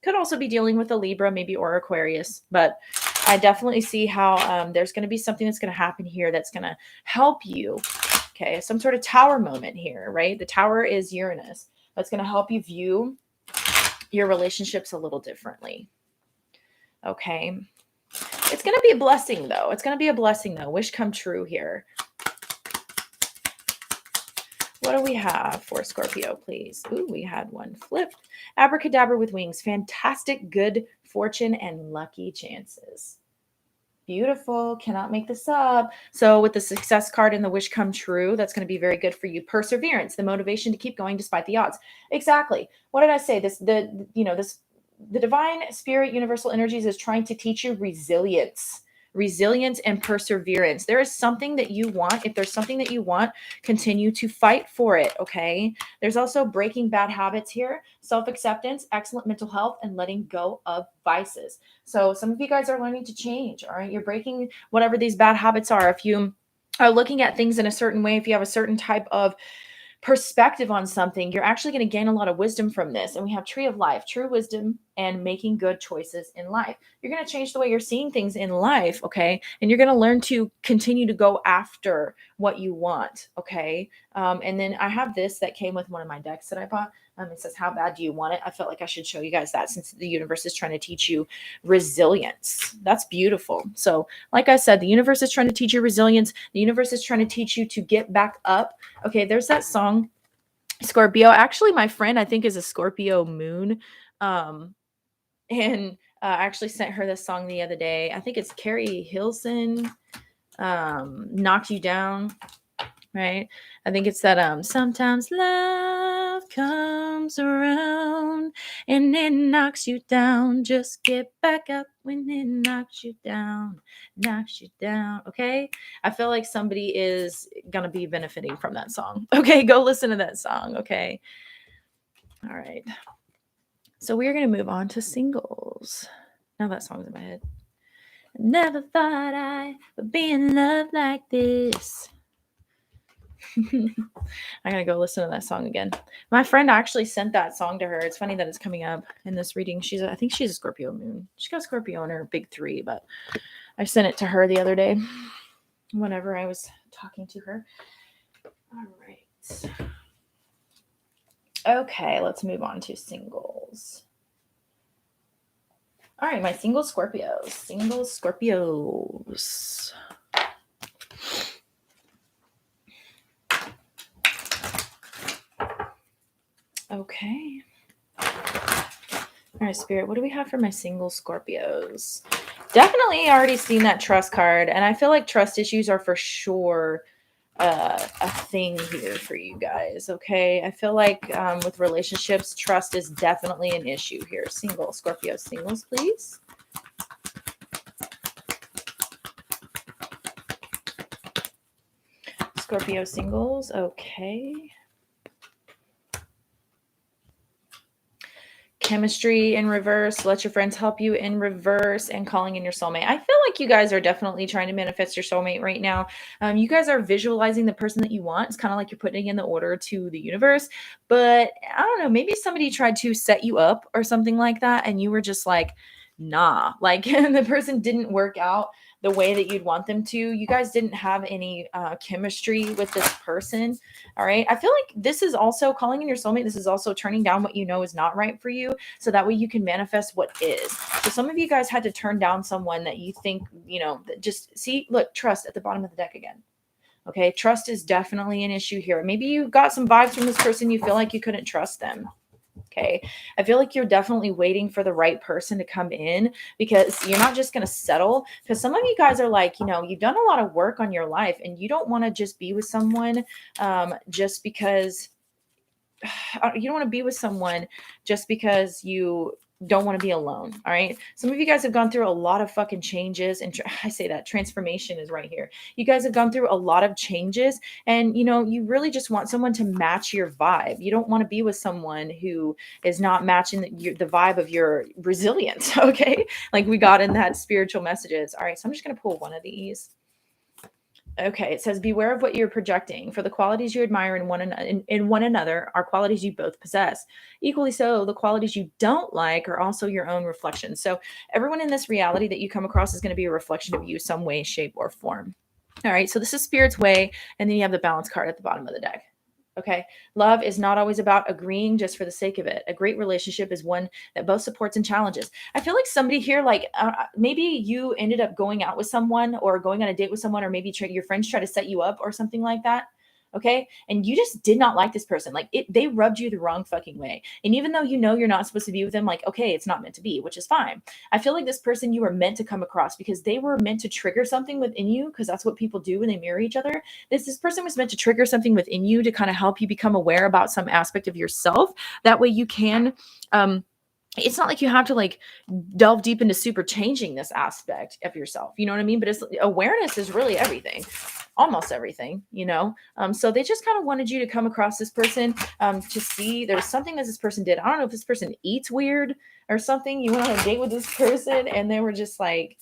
Could also be dealing with a Libra, maybe, or Aquarius, but I definitely see how there's going to be something that's going to happen here that's going to help you. Okay, some sort of tower moment here, right? The tower is Uranus. That's going to help you view your relationships a little differently. Okay, it's going to be a blessing, though. It's going to be a blessing, though. Wish come true here. What do we have for Scorpio, please? Ooh, we had one flip. Abracadabra with wings. Fantastic, good fortune, and lucky chances. Beautiful. Cannot make this up. So with the success card and the wish come true, that's going to be very good for you. Perseverance, the motivation to keep going despite the odds. Exactly. What did I say? The divine spirit, universal energies is trying to teach you resilience and perseverance. There is something that you want. If there's something that you want, continue to fight for it. Okay. There's also breaking bad habits here, self-acceptance, excellent mental health, and letting go of vices. So some of you guys are learning to change. All right. You're breaking whatever these bad habits are. If you are looking at things in a certain way, if you have a certain type of perspective on something, you're actually going to gain a lot of wisdom from this. And we have tree of life, true wisdom, and making good choices in life. You're going to change the way you're seeing things in life. Okay. And you're going to learn to continue to go after what you want. Okay. And then I have this that came with one of my decks that I bought. It says, how bad do you want it? I felt like I should show you guys that since the universe is trying to teach you resilience. That's beautiful. So like I said, the universe is trying to teach you resilience. The universe is trying to teach you to get back up. Okay, there's that song, Scorpio. Actually, my friend, I think, is a Scorpio moon. And I actually sent her this song the other day. I think it's Carrie Hilson, Knocked You Down. Right. I think it's that sometimes love comes around and it knocks you down. Just get back up when it knocks you down. Okay. I feel like somebody is gonna be benefiting from that song. Okay, go listen to that song. Okay. All right. So we're gonna move on to singles. Now that song's in my head. Never thought I would be in love like this. I'm gonna go listen to that song again. My friend actually sent that song to her. It's funny that it's coming up in this reading. I think she's a Scorpio moon. She got Scorpio in her big 3, but I sent it to her the other day whenever I was talking to her. All right. Okay, let's move on to singles. All right, my single Scorpios. Okay. All right, Spirit, what do we have for my single Scorpios? Definitely already seen that trust card, and I feel like trust issues are for sure a thing here for you guys, okay? I feel like with relationships, trust is definitely an issue here. Single, Scorpio singles, please. Scorpio singles, okay. Chemistry in reverse, let your friends help you in reverse, and calling in your soulmate. I feel like you guys are definitely trying to manifest your soulmate right now. You guys are visualizing the person that you want. It's kind of like you're putting in the order to the universe, but I don't know, maybe somebody tried to set you up or something like that, and you were just like, nah, like the person didn't work out the way that you'd want them to. You guys didn't have any chemistry with this person. All right. I feel like this is also calling in your soulmate. This is also turning down what you know is not right for you. So that way you can manifest what is. So some of you guys had to turn down someone that you think, just see, look, trust at the bottom of the deck again. Okay. Trust is definitely an issue here. Maybe you got some vibes from this person. You feel like you couldn't trust them. Okay. I feel like you're definitely waiting for the right person to come in because you're not just going to settle. Because some of you guys are like, you've done a lot of work on your life and you don't want to just be with someone just because you don't want to be with someone just because you don't want to be alone. All right. Some of you guys have gone through a lot of fucking changes. And I say that transformation is right here. You guys have gone through a lot of changes, and you really just want someone to match your vibe. You don't want to be with someone who is not matching the vibe of your resilience. Okay. Like we got in that spiritual messages. All right. So I'm just going to pull one of these. Okay, it says, beware of what you're projecting, for the qualities you admire in one another are qualities you both possess. Equally so, the qualities you don't like are also your own reflections. So everyone in this reality that you come across is going to be a reflection of you some way, shape, or form. All right, so this is Spirit's way, and then you have the balance card at the bottom of the deck. Okay. Love is not always about agreeing just for the sake of it. A great relationship is one that both supports and challenges. I feel like somebody here, like maybe you ended up going out with someone or going on a date with someone, or maybe your friends try to set you up or something like that. Okay. And you just did not like this person. Like they rubbed you the wrong fucking way. And even though you're not supposed to be with them, like, okay, it's not meant to be, which is fine. I feel like this person you were meant to come across because they were meant to trigger something within you, because that's what people do when they marry each other. This person was meant to trigger something within you to kind of help you become aware about some aspect of yourself. That way you can, it's not like you have to like delve deep into super changing this aspect of yourself. You know what I mean? But awareness is really everything, almost everything, So they just kind of wanted you to come across this person to see there's something that this person did. I don't know if this person eats weird or something. You went on a date with this person and they were just like,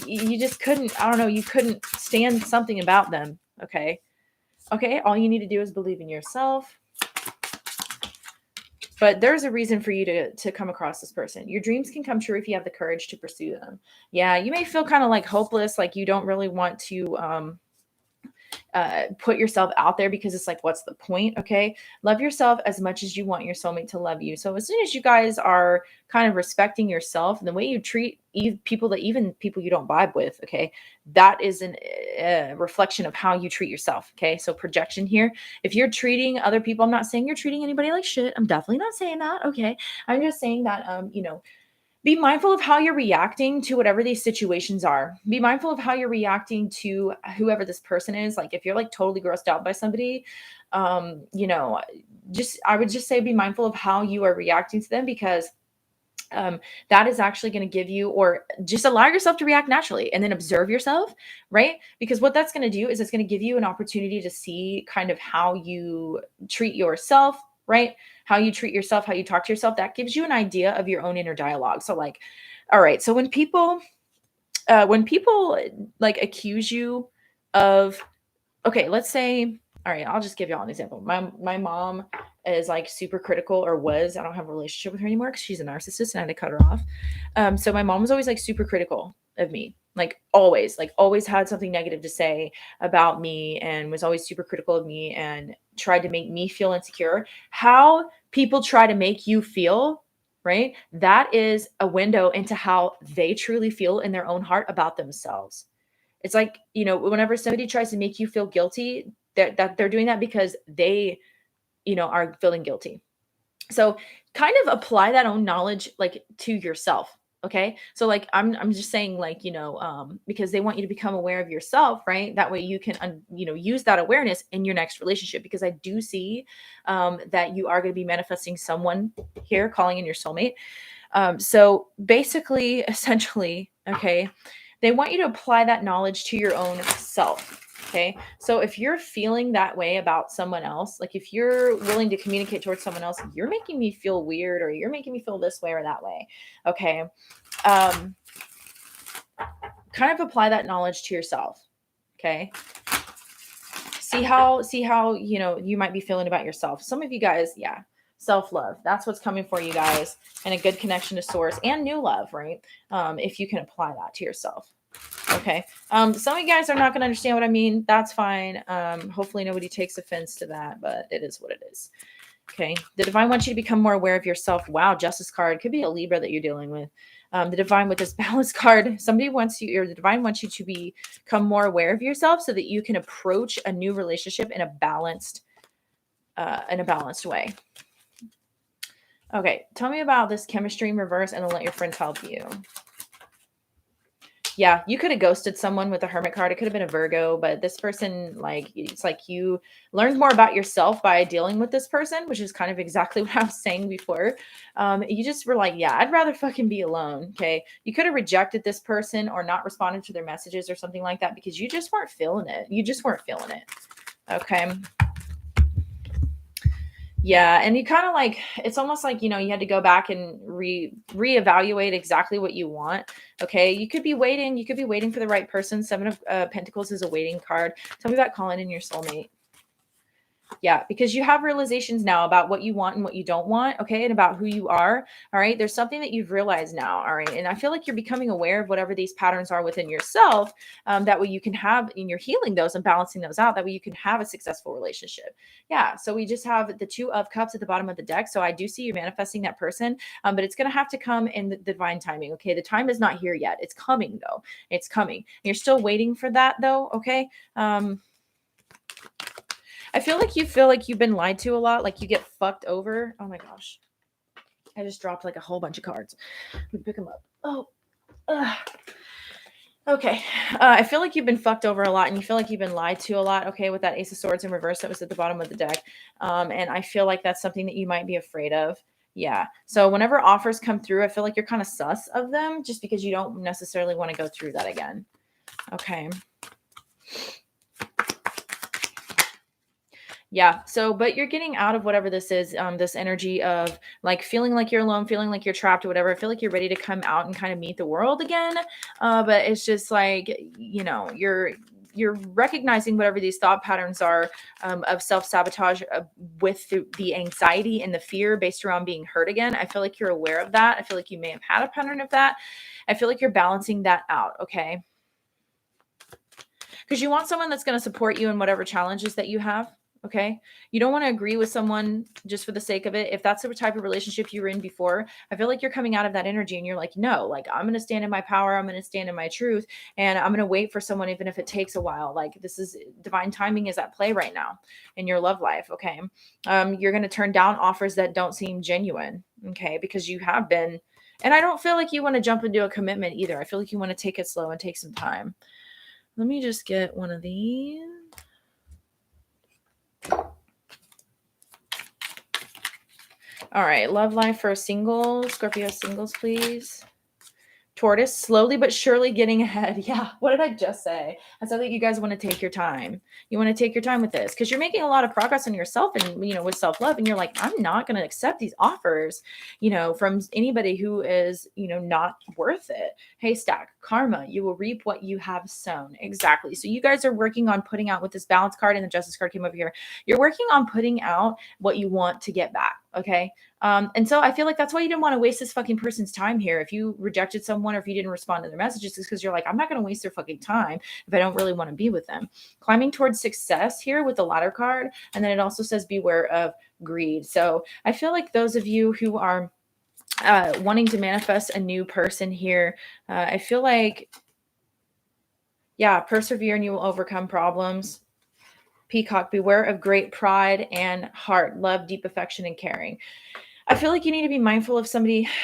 you just couldn't, I don't know, you couldn't stand something about them. Okay. All you need to do is believe in yourself. But there's a reason for you to come across this person. Your dreams can come true if you have the courage to pursue them. Yeah, you may feel kind of like hopeless, like you don't really want to put yourself out there because it's like, what's the point? Okay. Love yourself as much as you want your soulmate to love you. So as soon as you guys are kind of respecting yourself and the way you treat even people you don't vibe with, okay, that is a reflection of how you treat yourself. Okay. So projection here. If you're treating other people, I'm not saying you're treating anybody like shit. I'm definitely not saying that. Okay. I'm just saying that, be mindful of how you're reacting to whatever these situations are. Be mindful of how you're reacting to whoever this person is. Like if you're like totally grossed out by somebody, I would just say be mindful of how you are reacting to them, because that is actually going to give you, or just allow yourself to react naturally and then observe yourself, right? Because what that's going to do is it's going to give you an opportunity to see kind of how you treat yourself, right? How you treat yourself, how you talk to yourself. That gives you an idea of your own inner dialogue. So like, all right, so when people like accuse you of, okay, let's say, all right, I'll just give y'all an example. My mom is like super critical, or was. I don't have a relationship with her anymore because she's a narcissist and I had to cut her off. So my mom was always like super critical of me, like always had something negative to say about me, and was always super critical of me and tried to make me feel insecure. How people try to make you feel, right? That is a window into how they truly feel in their own heart about themselves. It's like, whenever somebody tries to make you feel guilty, that they're doing that because they, are feeling guilty. So kind of apply that own knowledge like to yourself. Okay. So like, I'm just saying like, because they want you to become aware of yourself, right? That way you can, use that awareness in your next relationship, because I do see that you are going to be manifesting someone here, calling in your soulmate. So basically, essentially, okay, they want you to apply that knowledge to your own self. Okay. So if you're feeling that way about someone else, like if you're willing to communicate towards someone else, you're making me feel weird, or you're making me feel this way or that way. Okay. Kind of apply that knowledge to yourself. Okay. See how, you might be feeling about yourself. Some of you guys, yeah. Self-love. That's what's coming for you guys, and a good connection to source and new love, right? If you can apply that to yourself. Okay. Some of you guys are not going to understand what I mean. That's fine. Hopefully nobody takes offense to that, but it is what it is. Okay. The divine wants you to become more aware of yourself. Wow. Justice card. Could be a Libra that you're dealing with. The divine with this balance card, somebody wants you, or the divine wants you to become more aware of yourself so that you can approach a new relationship in a balanced way. Okay. Tell me about this chemistry in reverse, and then let your friends help you. Yeah, you could have ghosted someone with a hermit card. It could have been a Virgo, but this person, like, it's like you learned more about yourself by dealing with this person, which is kind of exactly what I was saying before. You just were like, yeah, I'd rather fucking be alone. Okay. You could have rejected this person or not responded to their messages or something like that because you just weren't feeling it. You just weren't feeling it. Okay. Yeah, and you kind of like, it's almost like, you had to go back and reevaluate exactly what you want. Okay, you could be waiting for the right person. Seven of Pentacles is a waiting card. Tell me about calling in your soulmate. Yeah, because you have realizations now about what you want and what you don't want, okay, and about who you are. All right, there's something that you've realized now. All right, and I feel like you're becoming aware of whatever these patterns are within yourself. That way you can have, and you're healing those and balancing those out. That way you can have a successful relationship. Yeah, so we just have the Two of Cups at the bottom of the deck. So I do see you manifesting that person, but it's going to have to come in the divine timing. Okay, the time is not here yet. It's coming though. It's coming. You're still waiting for that though. Okay. I feel like you've been lied to a lot. Like you get fucked over. Oh my gosh. I just dropped like a whole bunch of cards. Let me pick them up. Oh, okay. I feel like you've been fucked over a lot and you feel like you've been lied to a lot. Okay. With that Ace of Swords in reverse that was at the bottom of the deck. And I feel like that's something that you might be afraid of. Yeah. So whenever offers come through, I feel like you're kind of sus of them just because you don't necessarily want to go through that again. Okay. Yeah. So, but you're getting out of whatever this is, this energy of like feeling like you're alone, feeling like you're trapped or whatever. I feel like you're ready to come out and kind of meet the world again. But it's just like, you're recognizing whatever these thought patterns are of self-sabotage with the anxiety and the fear based around being hurt again. I feel like you're aware of that. I feel like you may have had a pattern of that. I feel like you're balancing that out. Okay. Because you want someone that's going to support you in whatever challenges that you have. Okay. You don't want to agree with someone just for the sake of it. If that's the type of relationship you were in before, I feel like you're coming out of that energy and you're like, no, like I'm going to stand in my power. I'm going to stand in my truth and I'm going to wait for someone, even if it takes a while. Like this is divine timing is at play right now in your love life. Okay. You're going to turn down offers that don't seem genuine. Okay. Because you have been, and I don't feel like you want to jump into a commitment either. I feel like you want to take it slow and take some time. Let me just get one of these. All right, love life for a single. Scorpio singles, please. Tortoise, slowly but surely getting ahead. Yeah, what did I just say? I said that you guys want to take your time. You want to take your time with this because you're making a lot of progress on yourself and, with self-love. And you're like, I'm not going to accept these offers, from anybody who is, not worth it. Haystack, karma, you will reap what you have sown. Exactly. So you guys are working on putting out with this balance card and the justice card came over here. You're working on putting out what you want to get back. Okay. And so I feel like that's why you didn't want to waste this fucking person's time here. If you rejected someone or if you didn't respond to their messages, it's because you're like, I'm not going to waste their fucking time if I don't really want to be with them. Climbing towards success here with the ladder card. And then it also says beware of greed. So I feel like those of you who are wanting to manifest a new person here, I feel like, yeah, persevere and you will overcome problems. Peacock, beware of great pride and heart, love, deep affection, and caring. I feel like you need to be mindful of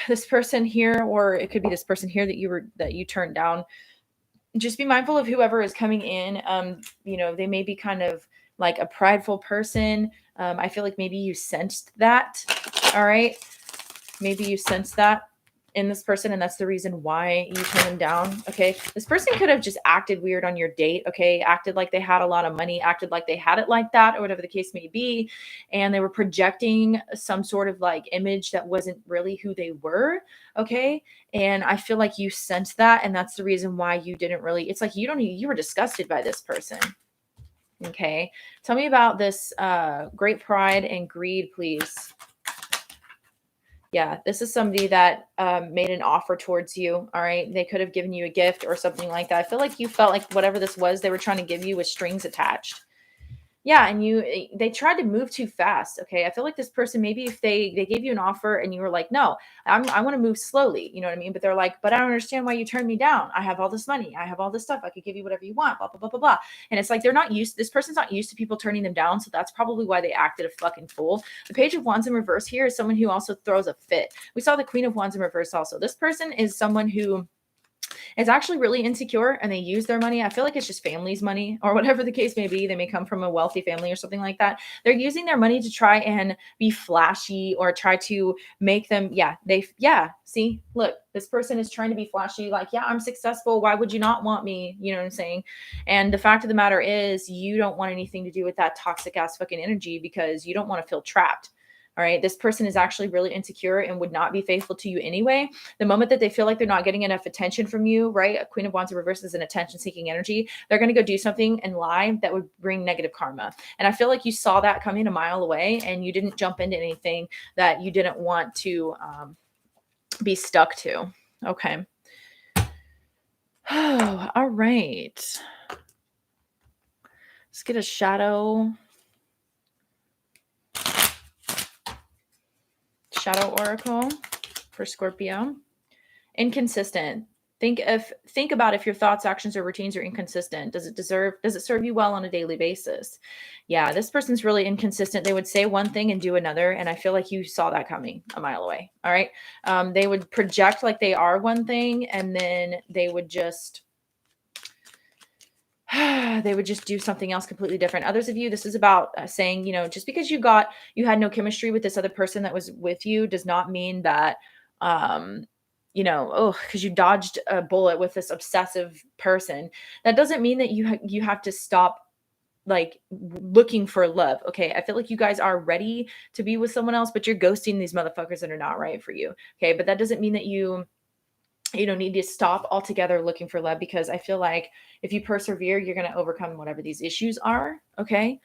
this person here, or it could be this person here that you turned down. Just be mindful of whoever is coming in. They may be kind of like a prideful person. I feel like maybe you sensed that. All right. Maybe you sensed that in this person and that's the reason why you turned them down. Okay. This person could have just acted weird on your date. Okay. Acted like they had a lot of money, acted like they had it like that or whatever the case may be. And they were projecting some sort of like image that wasn't really who they were. Okay. And I feel like you sensed that. And that's the reason why you didn't really, it's like you were disgusted by this person. Okay. Tell me about this great pride and greed, please. Yeah, this is somebody that made an offer towards you. All right. They could have given you a gift or something like that. I feel like you felt like whatever this was, they were trying to give you with strings attached. Yeah, and they tried to move too fast. Okay, I feel like this person, maybe if they gave you an offer and you were like, no, I want to move slowly. You know what I mean? But they're like, but I don't understand why you turned me down. I have all this money. I have all this stuff. I could give you whatever you want. Blah blah blah blah blah. And it's like this person's not used to people turning them down, so that's probably why they acted a fucking fool. The Page of Wands in reverse here is someone who also throws a fit. We saw the Queen of Wands in reverse also. This person is someone who is actually really insecure and they use their money. I feel like it's just family's money or whatever the case may be. They may come from a wealthy family or something like that. They're using their money to try and be flashy or try to make them, see, look, this person is trying to be flashy. Like, yeah, I'm successful. Why would you not want me? You know what I'm saying? And the fact of the matter is you don't want anything to do with that toxic ass fucking energy because you don't want to feel trapped. All right. This person is actually really insecure and would not be faithful to you anyway. The moment that they feel like they're not getting enough attention from you, right? A Queen of Wands in reverse is an attention seeking energy. They're going to go do something and lie that would bring negative karma. And I feel like you saw that coming a mile away and you didn't jump into anything that you didn't want to be stuck to. Okay. Oh, all right. Let's get a shadow oracle for Scorpio. Inconsistent. Think about if your thoughts, actions, or routines are inconsistent. Does it serve you well on a daily basis? Yeah, this person's really inconsistent. They would say one thing and do another. And I feel like you saw that coming a mile away. All right. They would project like they are one thing and then they would just do something else completely different. Others of you, this is about saying, just because you had no chemistry with this other person that was with you does not mean that, because you dodged a bullet with this obsessive person. That doesn't mean that you have to stop like looking for love. Okay. I feel like you guys are ready to be with someone else, but you're ghosting these motherfuckers that are not right for you. Okay. But that doesn't mean that you need to stop altogether looking for love, because I feel like if you persevere, you're going to overcome whatever these issues are. Okay.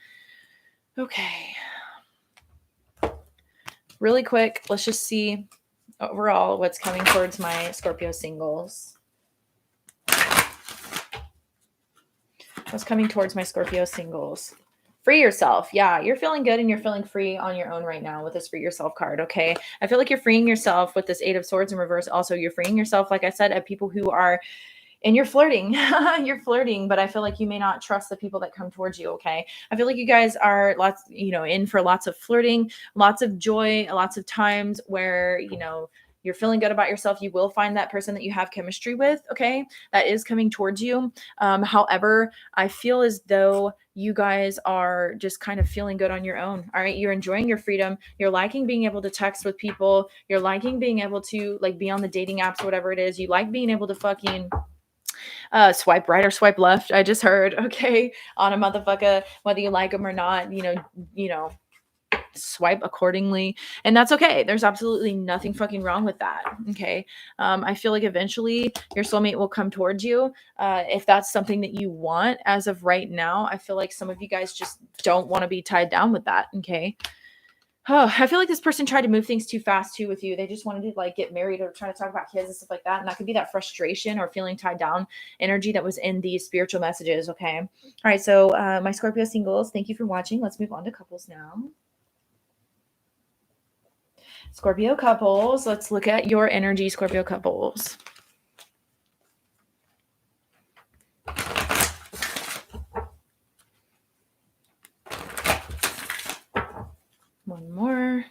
Really quick. Let's just see overall what's coming towards my Scorpio singles. What's coming towards my Scorpio singles? Free yourself. Yeah, you're feeling good and you're feeling free on your own right now with this free yourself card, okay? I feel like you're freeing yourself with this 8 of Swords in reverse. Also, you're freeing yourself, like I said, of people who are, and you're flirting. You're flirting, but I feel like you may not trust the people that come towards you, okay? I feel like you guys are in for lots of flirting, lots of joy, lots of times where, you're feeling good about yourself. You will find that person that you have chemistry with, okay? That is coming towards you. However, I feel as though you guys are just kind of feeling good on your own, all right? You're enjoying your freedom. You're liking being able to text with people. You're liking being able to be on the dating apps, whatever it is. You like being able to fucking swipe right or swipe left. I just heard, okay, on a motherfucker, whether you like them or not, swipe accordingly, and that's okay. There's absolutely nothing fucking wrong with that. Okay. I feel like eventually your soulmate will come towards you. If that's something that you want as of right now, I feel like some of you guys just don't want to be tied down with that. Okay. Oh, I feel like this person tried to move things too fast too with you. They just wanted to get married or try to talk about kids and stuff like that. And that could be that frustration or feeling tied down energy that was in these spiritual messages. Okay. All right. So my Scorpio singles, thank you for watching. Let's move on to couples now. Scorpio couples, let's look at your energy, Scorpio couples. One more.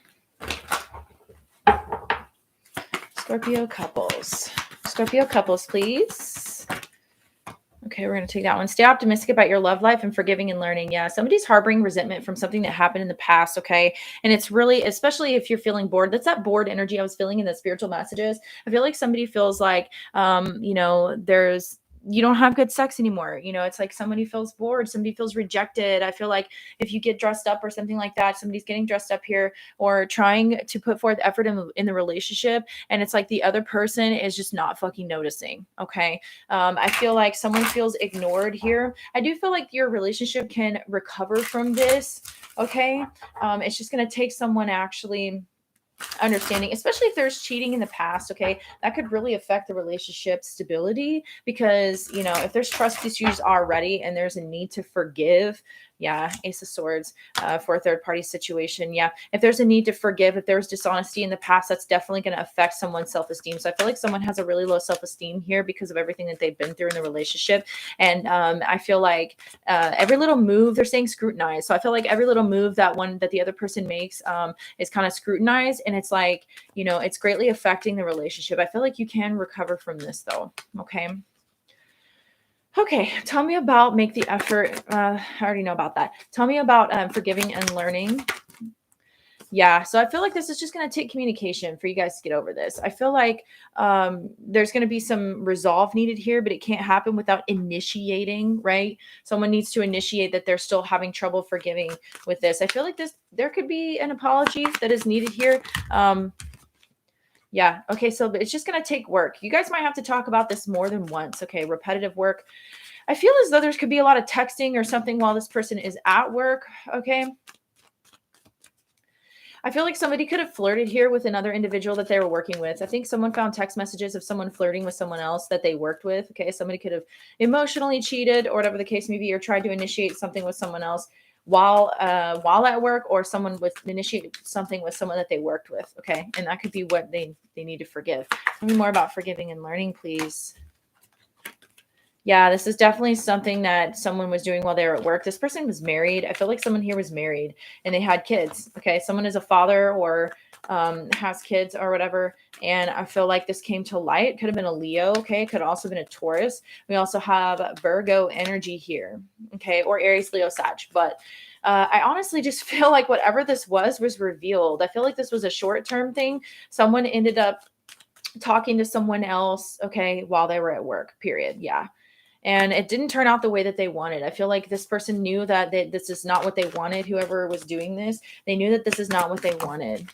Scorpio couples. Scorpio couples, please. Okay, we're going to take that one. Stay optimistic about your love life and forgiving and learning. Yeah, somebody's harboring resentment from something that happened in the past, okay? And it's really, especially if you're feeling bored, that's that bored energy I was feeling in the spiritual messages. I feel like somebody feels like, you don't have good sex anymore. It's like somebody feels bored. Somebody feels rejected. I feel like if you get dressed up or something like that, somebody's getting dressed up here or trying to put forth effort in the relationship. And it's like the other person is just not fucking noticing. Okay. I feel like someone feels ignored here. I do feel like your relationship can recover from this. Okay. It's just going to take someone actually understanding, especially if there's cheating in the past. Okay, that could really affect the relationship stability, because if there's trust issues already and there's a need to forgive, Ace of Swords for a third party situation. If there's a need to forgive, if there was dishonesty in the past, that's definitely going to affect someone's self-esteem. So I feel like someone has a really low self-esteem here because of everything that they've been through in the relationship. And I feel like every little move, they're saying scrutinize. So I feel like every little move that the other person makes is kind of scrutinized. and it's like, it's greatly affecting the relationship. I feel like you can recover from this though. Okay. Okay. Tell me about make the effort. I already know about that. Tell me about forgiving and learning. Yeah. So I feel like this is just going to take communication for you guys to get over this. I feel like there's going to be some resolve needed here, but it can't happen without initiating, right? Someone needs to initiate that they're still having trouble forgiving with this. I feel like there could be an apology that is needed here. Yeah. Okay. So it's just going to take work. You guys might have to talk about this more than once. Okay. Repetitive work. I feel as though there could be a lot of texting or something while this person is at work. Okay. I feel like somebody could have flirted here with another individual that they were working with. I think someone found text messages of someone flirting with someone else that they worked with. Okay. Somebody could have emotionally cheated or whatever the case may be, or tried to initiate something with someone else while at work, or someone would initiate something with someone that they worked with. Okay. And that could be what they need to forgive. Tell me more about forgiving and learning, please. Yeah, this is definitely something that someone was doing while they were at work. This person was married. I feel like someone here was married and they had kids. Okay. Someone is a father or has kids or whatever. And I feel like this came to light. It could have been a Leo. Okay. It could have also been a Taurus. We also have Virgo energy here. Okay. Or Aries, Leo, Sag. But I honestly just feel like whatever this was revealed. I feel like this was a short-term thing. Someone ended up talking to someone else. Okay. While they were at work, period. Yeah. And it didn't turn out the way that they wanted. I feel like this person knew that this is not what they wanted. Whoever was doing this, they knew that this is not what they wanted.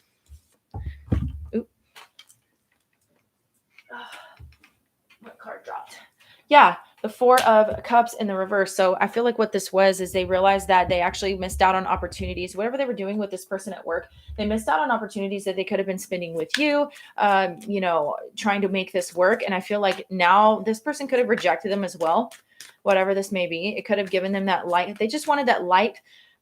Oop. What card dropped? Yeah, the Four of Cups in the reverse. So I feel like what this was is they realized that they actually missed out on opportunities. Whatever they were doing with this person at work, they missed out on opportunities that they could have been spending with you, trying to make this work. And I feel like now this person could have rejected them as well, whatever this may be. It could have given them that light. They just wanted that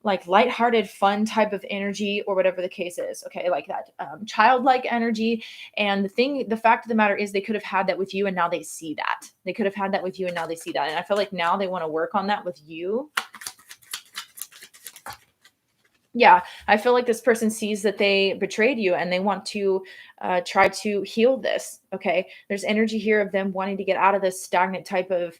lighthearted, fun type of energy or whatever the case is. Okay. Like that childlike energy. And the fact of the matter is they could have had that with you and now they see that. They could have had that with you and now they see that. And I feel like now they want to work on that with you. Yeah, I feel like this person sees that they betrayed you and they want to try to heal this. Okay. There's energy here of them wanting to get out of this stagnant type of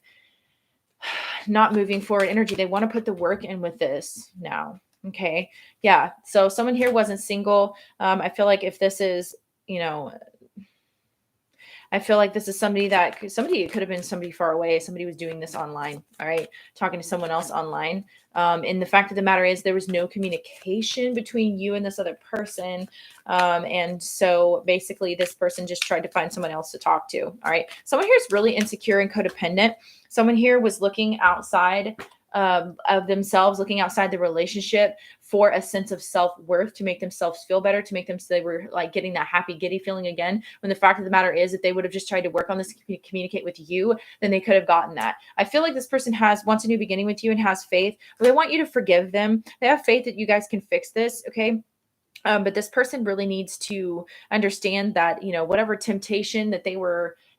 not moving forward energy. They want to put the work in with this now. Okay. Yeah. So someone here wasn't single. I feel like if this is, I feel like this is it could have been somebody far away. Somebody was doing this online. All right. Talking to someone else online. And the fact of the matter is there was no communication between you and this other person. And so basically this person just tried to find someone else to talk to. All right. Someone here is really insecure and codependent. Someone here was looking outside of themselves, looking outside the relationship for a sense of self-worth, to make themselves feel better, to make them so they were like getting that happy, giddy feeling again. When the fact of the matter is, if they would have just tried to work on this, communicate with you, then they could have gotten that. I feel like this person wants a new beginning with you and has faith, or they want you to forgive them. They have faith that you guys can fix this. Okay. But this person really needs to understand that, whatever temptation that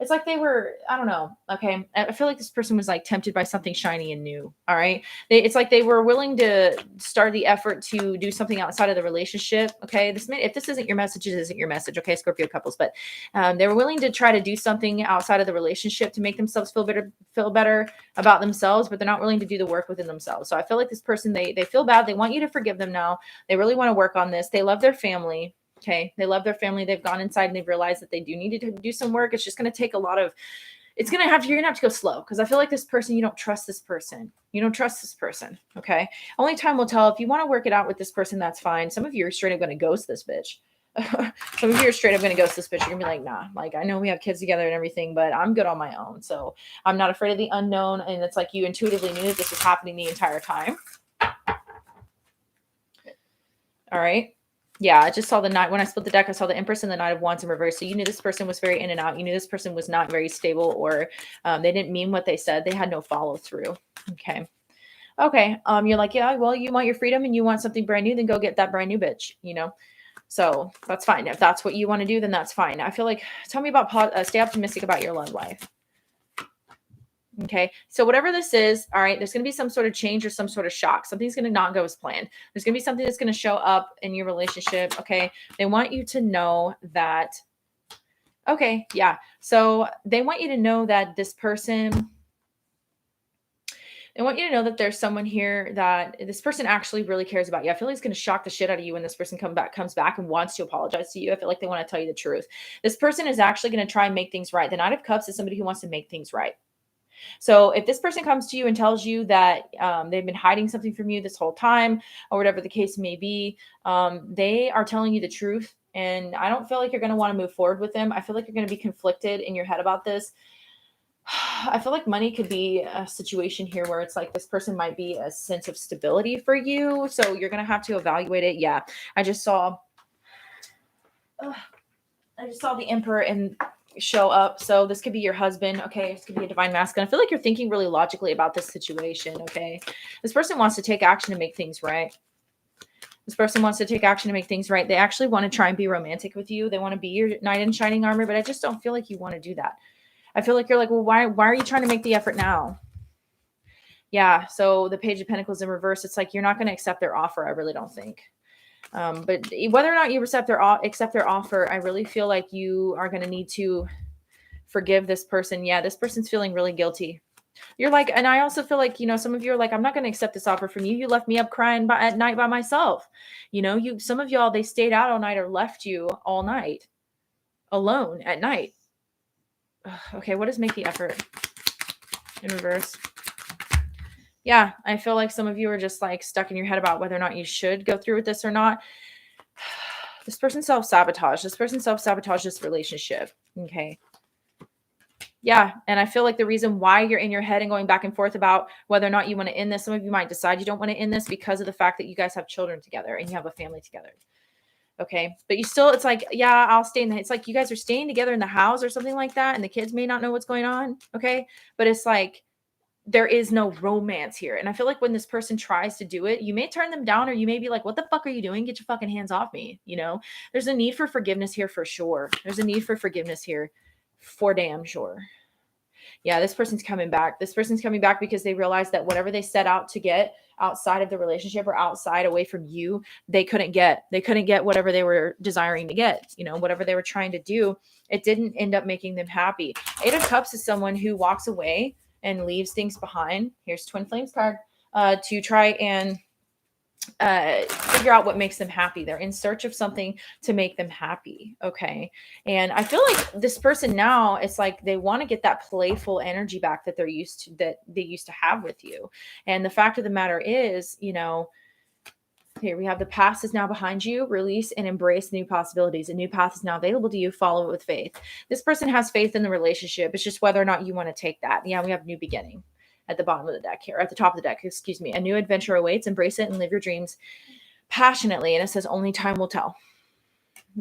it's like they were, I don't know. Okay. I feel like this person was like tempted by something shiny and new. All right. It's like they were willing to start the effort to do something outside of the relationship. Okay. If this isn't your message, it isn't your message. Okay. Scorpio couples, but they were willing to try to do something outside of the relationship to make themselves feel better about themselves, but they're not willing to do the work within themselves. So I feel like this person, they feel bad. They want you to forgive them now. They really want to work on this. They love their family. Okay. They love their family. They've gone inside and they've realized that they do need to do some work. It's just going to take you're going to have to go slow. Cause I feel like this person, you don't trust this person. You don't trust this person. Okay. Only time will tell. If you want to work it out with this person, that's fine. Some of you are straight up going to ghost this bitch. Some of you are straight up going to ghost this bitch. You're going to be like, nah, like I know we have kids together and everything, but I'm good on my own. So I'm not afraid of the unknown. And it's like you intuitively knew that this was happening the entire time. All right. Yeah, I just saw the Knight. When I split the deck, I saw the Empress and the Knight of Wands in reverse. So you knew this person was very in and out. You knew this person was not very stable, or they didn't mean what they said. They had no follow through. Okay. Okay. You're like, yeah, well, you want your freedom and you want something brand new, then go get that brand new bitch, So that's fine. If that's what you want to do, then that's fine. I feel like, tell me about, stay optimistic about your love life. Okay. So whatever this is, all right, there's going to be some sort of change or some sort of shock. Something's going to not go as planned. There's going to be something that's going to show up in your relationship. Okay. They want you to know that, okay. Yeah. So they want you to know that this person, I want you to know that there's someone here that this person actually really cares about you. I feel like it's going to shock the shit out of you when this person comes back and wants to apologize to you. I feel like they want to tell you the truth. This person is actually going to try and make things right. The Knight of Cups is somebody who wants to make things right. So if this person comes to you and tells you that they've been hiding something from you this whole time, or whatever the case may be, they are telling you the truth. And I don't feel like you're going to want to move forward with them. I feel like you're going to be conflicted in your head about this. I feel like money could be a situation here where it's like this person might be a sense of stability for you. So you're going to have to evaluate it. Yeah. I just saw the Emperor and show up. So this could be your husband. Okay. This could be a divine masculine. I feel like you're thinking really logically about this situation. Okay. This person wants to take action to make things right. This person wants to take action to make things right. They actually want to try and be romantic with you. They want to be your knight in shining armor, but I just don't feel like you want to do that. I feel like you're like, well, why are you trying to make the effort now? Yeah. So the Page of Pentacles in reverse, it's like, you're not going to accept their offer. I really don't think. But whether or not you accept their offer, I really feel like you are going to need to forgive this person. Yeah. This person's feeling really guilty. You're like, and I also feel like, some of you are like, I'm not going to accept this offer from you. You left me up crying at night by myself. Some of y'all, they stayed out all night or left you all night alone at night. Okay, what does make the effort in reverse? Yeah, I feel like some of you are just like stuck in your head about whether or not you should go through with this or not. This person self-sabotaged. This person self-sabotaged this relationship. Okay. Yeah, and I feel like the reason why you're in your head and going back and forth about whether or not you want to end this, some of you might decide you don't want to end this because of the fact that you guys have children together and you have a family together. Okay. But you still, it's like, yeah, I'll stay it's like you guys are staying together in the house or something like that. And the kids may not know what's going on. Okay. But it's like, there is no romance here. And I feel like when this person tries to do it, you may turn them down, or you may be like, what the fuck are you doing? Get your fucking hands off me. There's a need for forgiveness here for sure. There's a need for forgiveness here for damn sure. Yeah, this person's coming back. This person's coming back because they realize that whatever they set out to get outside of the relationship or outside away from you, they couldn't get. They couldn't get whatever they were desiring to get, whatever they were trying to do. It didn't end up making them happy. Eight of Cups is someone who walks away and leaves things behind. Here's Twin Flames card to try and figure out what makes them happy. They're in search of something to make them happy. Okay. And I feel like this person now, it's like they want to get that playful energy back that they used to have with you. And the fact of the matter is, here we have the past is now behind you. Release and embrace new possibilities. A new path is now available to you. Follow it with faith. This person has faith in the relationship. It's just whether or not you want to take that. Yeah, we have new beginning at the bottom of the deck here, at the top of the deck, excuse me. A new adventure awaits. Embrace it and live your dreams passionately. And it says only time will tell.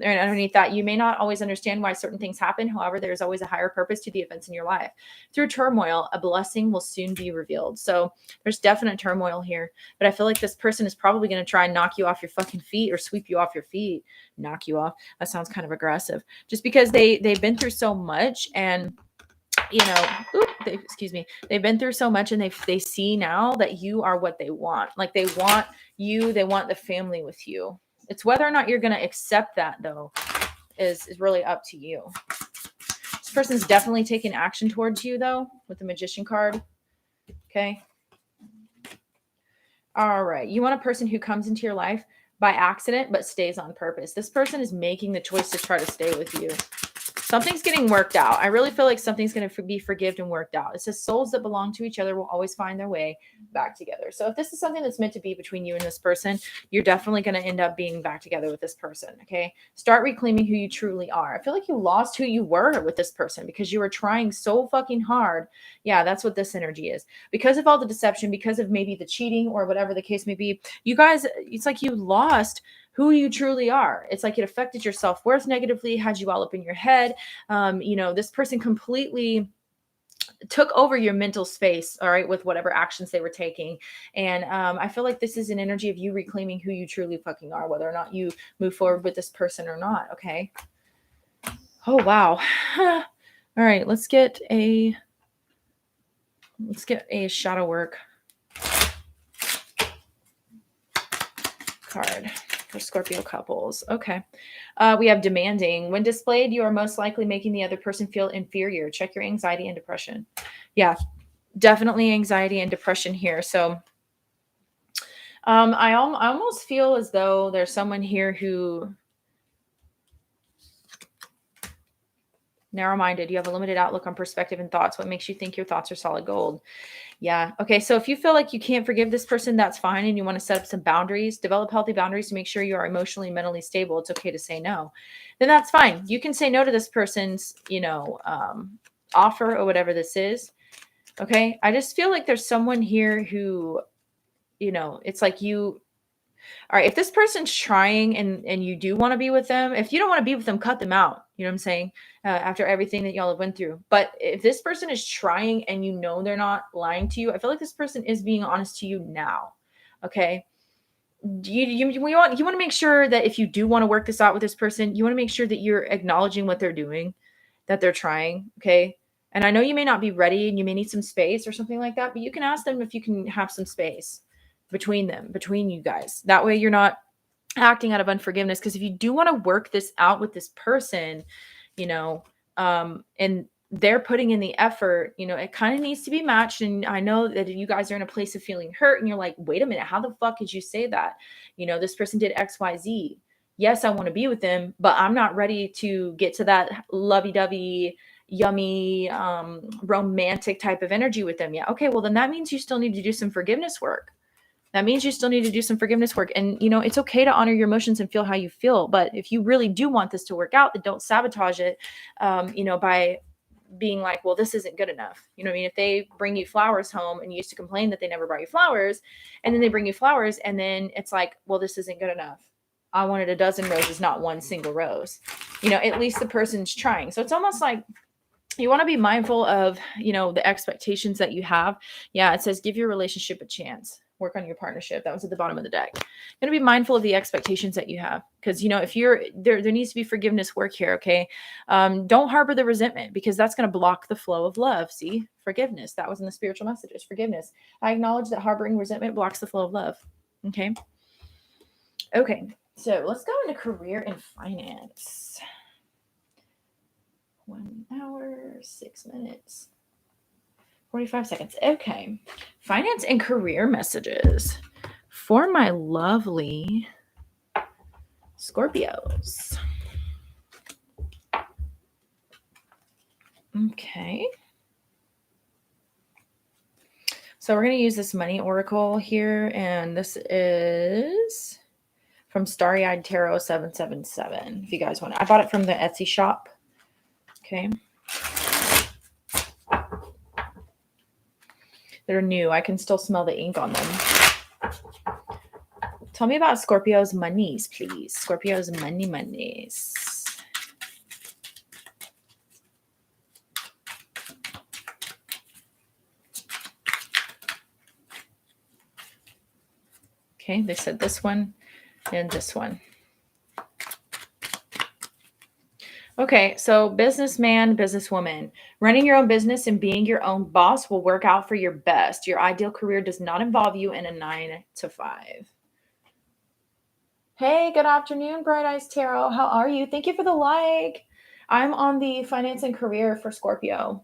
And underneath that, you may not always understand why certain things happen. However, there's always a higher purpose to the events in your life. Through turmoil, a blessing will soon be revealed. So there's definite turmoil here. But I feel like this person is probably going to try and knock you off your fucking feet or sweep you off your feet. Knock you off. That sounds kind of aggressive. Just because they've been through so much and they've been through so much and they see now that you are what they want. Like they want you, they want the family with you. It's whether or not you're going to accept that though is really up to you. This person's definitely taking action towards you though with the Magician card. Okay. All right. You want a person who comes into your life by accident, but stays on purpose. This person is making the choice to try to stay with you. Something's getting worked out. I really feel like something's going to be forgiven and worked out. It says souls that belong to each other will always find their way back together. So if this is something that's meant to be between you and this person, you're definitely going to end up being back together with this person. Okay. Start reclaiming who you truly are. I feel like you lost who you were with this person because you were trying so fucking hard. Yeah, that's what this energy is. Because of all the deception, because of maybe the cheating or whatever the case may be, you guys, it's like you lost who you truly are. It's like it affected your self-worth negatively, had you all up in your head. This person completely took over your mental space, all right, with whatever actions they were taking. And I feel like this is an energy of you reclaiming who you truly fucking are, whether or not you move forward with this person or not, okay? Oh, wow. All right, let's get a Let's get a shadow work card for Scorpio couples. Okay. We have demanding. When displayed, you are most likely making the other person feel inferior. Check your anxiety and depression. Yeah, definitely anxiety and depression here. So I almost feel as though there's someone here who narrow-minded. You have a limited outlook on perspective and thoughts. What makes you think your thoughts are solid gold? Yeah. Okay. So if you feel like you can't forgive this person, that's fine. And you want to set up some boundaries, develop healthy boundaries to make sure you are emotionally and mentally stable. It's okay to say no. Then that's fine. You can say no to this person's, offer or whatever this is. Okay. I just feel like there's someone here who, it's like all right, if this person's trying and you do want to be with them, if you don't want to be with them, cut them out. You know what I'm saying? After everything that y'all have went through. But if this person is trying and they're not lying to you, I feel like this person is being honest to you now. Okay. You want to make sure that if you do want to work this out with this person, you want to make sure that you're acknowledging what they're doing, that they're trying. Okay. And I know you may not be ready and you may need some space or something like that, but you can ask them if you can have some space between you guys. That way you're not acting out of unforgiveness. Because if you do want to work this out with this person, and they're putting in the effort, it kind of needs to be matched. And I know that you guys are in a place of feeling hurt and you're like, wait a minute, how the fuck did you say that? This person did XYZ. Yes, I want to be with them, but I'm not ready to get to that lovey-dovey, yummy, romantic type of energy with them yet. Okay, well then that means you still need to do some forgiveness work. And, it's okay to honor your emotions and feel how you feel. But if you really do want this to work out, then don't sabotage it, by being like, well, this isn't good enough. You know what I mean? If they bring you flowers home and you used to complain that they never brought you flowers, and then they bring you flowers and then it's like, well, this isn't good enough. I wanted a dozen roses, not one single rose. At least the person's trying. So it's almost like you want to be mindful of, the expectations that you have. Yeah, it says give your relationship a chance. Work on your partnership. That was at the bottom of the deck. Going to be mindful of the expectations that you have. Because, if you're there needs to be forgiveness work here. Okay. Don't harbor the resentment because that's going to block the flow of love. See, forgiveness. That was in the spiritual messages. Forgiveness. I acknowledge that harboring resentment blocks the flow of love. Okay. Okay. So let's go into career and finance. 1 hour, 6 minutes. 45 seconds. Okay. Finance and career messages for my lovely Scorpios. Okay. So we're going to use this money oracle here. And this is from Starry Eyed Tarot 777. If you guys want it. I bought it from the Etsy shop. Okay. They're new. I can still smell the ink on them. Tell me about Scorpio's monies, please. Scorpio's monies. Okay, they said this one and this one. Okay, so businessman, businesswoman. Running your own business and being your own boss will work out for your best. Your ideal career does not involve you in a 9 to 5. Hey, good afternoon, Bright Eyes Tarot. How are you? Thank you for the like. I'm on the finance and career for Scorpio.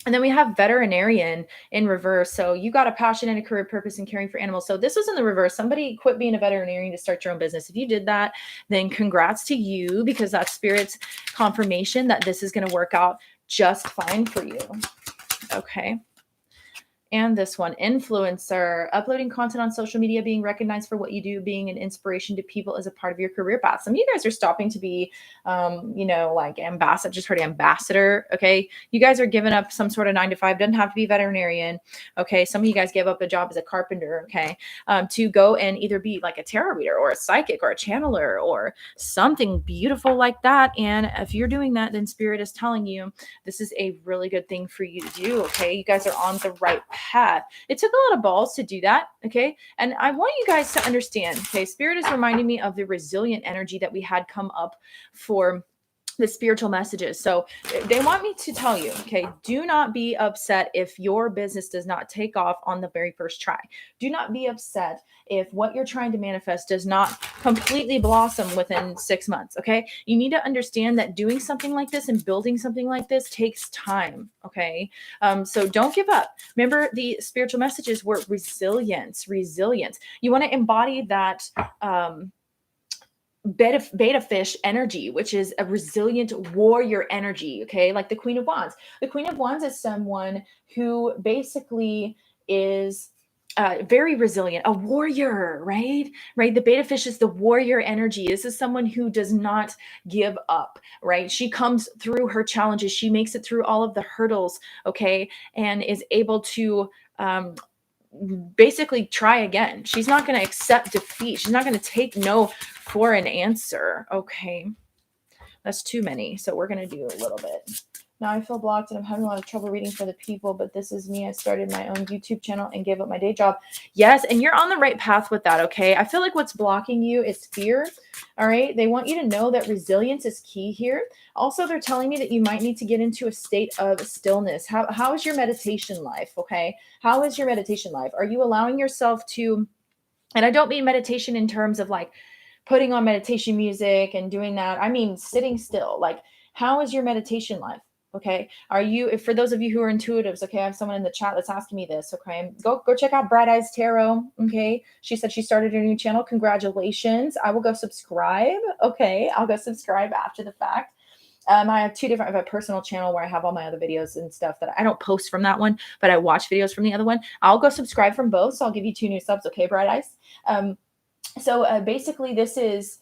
And then we have veterinarian in reverse. So you got a passion and a career purpose in caring for animals. So this was in the reverse. Somebody quit being a veterinarian to start your own business. If you did that, then congrats to you because that's Spirit's confirmation that this is going to work out just fine for you. Okay. And this one, influencer, uploading content on social media, being recognized for what you do, being an inspiration to people as a part of your career path. Some of you guys are stopping to be, like ambassador, just heard ambassador. Okay. You guys are giving up some sort of 9 to 5, doesn't have to be veterinarian. Okay. Some of you guys gave up a job as a carpenter. Okay. To go and either be like a tarot reader or a psychic or a channeler or something beautiful like that. And if you're doing that, then Spirit is telling you this is a really good thing for you to do. Okay. You guys are on the right path. It took a lot of balls to do that. Okay. And I want you guys to understand, okay, Spirit is reminding me of the resilient energy that we had come up for the spiritual messages. So they want me to tell you, okay, do not be upset if your business does not take off on the very first try. Do not be upset if what you're trying to manifest does not completely blossom within 6 months. Okay. You need to understand that doing something like this and building something like this takes time. Okay. So don't give up. Remember, the spiritual messages were resilience. You want to embody that, beta fish energy, which is a resilient warrior energy. Okay. Like the Queen of Wands. The Queen of Wands is someone who basically is very resilient, a warrior, right? Right. The beta fish is the warrior energy. This is someone who does not give up, right? She comes through her challenges. She makes it through all of the hurdles. Okay. And is able to, basically try again. She's not going to accept defeat. She's not going to take no for an answer. Okay. That's too many. So we're going to do a little bit. Now I feel blocked and I'm having a lot of trouble reading for the people, but this is me. I started my own YouTube channel and gave up my day job. Yes. And you're on the right path with that. Okay. I feel like what's blocking you is fear. All right. They want you to know that resilience is key here. Also, they're telling me that you might need to get into a state of stillness. How is your meditation life? Okay. How is your meditation life? Are you allowing yourself to, and I don't mean meditation in terms of like putting on meditation music and doing that. I mean, sitting still. Like, how is your meditation life? Okay. Are you, for those of you who are intuitives, okay, I have someone in the chat that's asking me this. Okay. Go check out Bright Eyes Tarot. Okay. She said she started her new channel. Congratulations. I will go subscribe. Okay. I'll go subscribe after the fact. I have two different, I have a personal channel where I have all my other videos and stuff that I don't post from that one, but I watch videos from the other one. I'll go subscribe from both. So I'll give you 2 new subs. Okay. Bright Eyes. So basically this is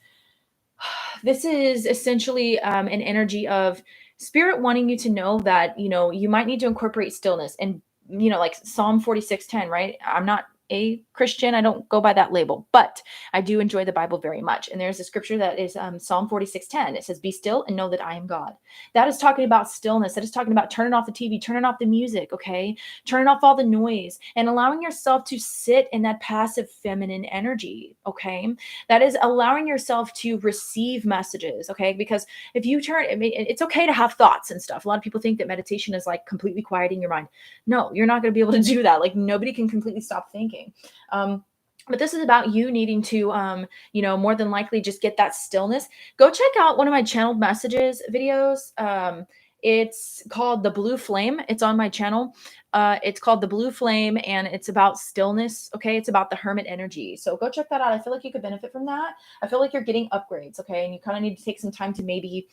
essentially an energy of spirit wanting you to know that, you might need to incorporate stillness and, like Psalm 46:10, right? I'm not a Christian. I don't go by that label, but I do enjoy the Bible very much. And there's a scripture that is Psalm 46:10. It says, "Be still and know that I am God." That is talking about stillness. That is talking about turning off the TV, turning off the music, okay? Turning off all the noise and allowing yourself to sit in that passive feminine energy, okay? That is allowing yourself to receive messages, okay? Because if you it's okay to have thoughts and stuff. A lot of people think that meditation is like completely quieting your mind. No, you're not going to be able to do that. Like nobody can completely stop thinking. But this is about you needing to, more than likely just get that stillness. Go check out one of my channeled messages videos. It's called The Blue Flame. It's on my channel. It's called The Blue Flame and it's about stillness. Okay. It's about the hermit energy. So go check that out. I feel like you could benefit from that. I feel like you're getting upgrades. Okay. And you kind of need to take some time to maybe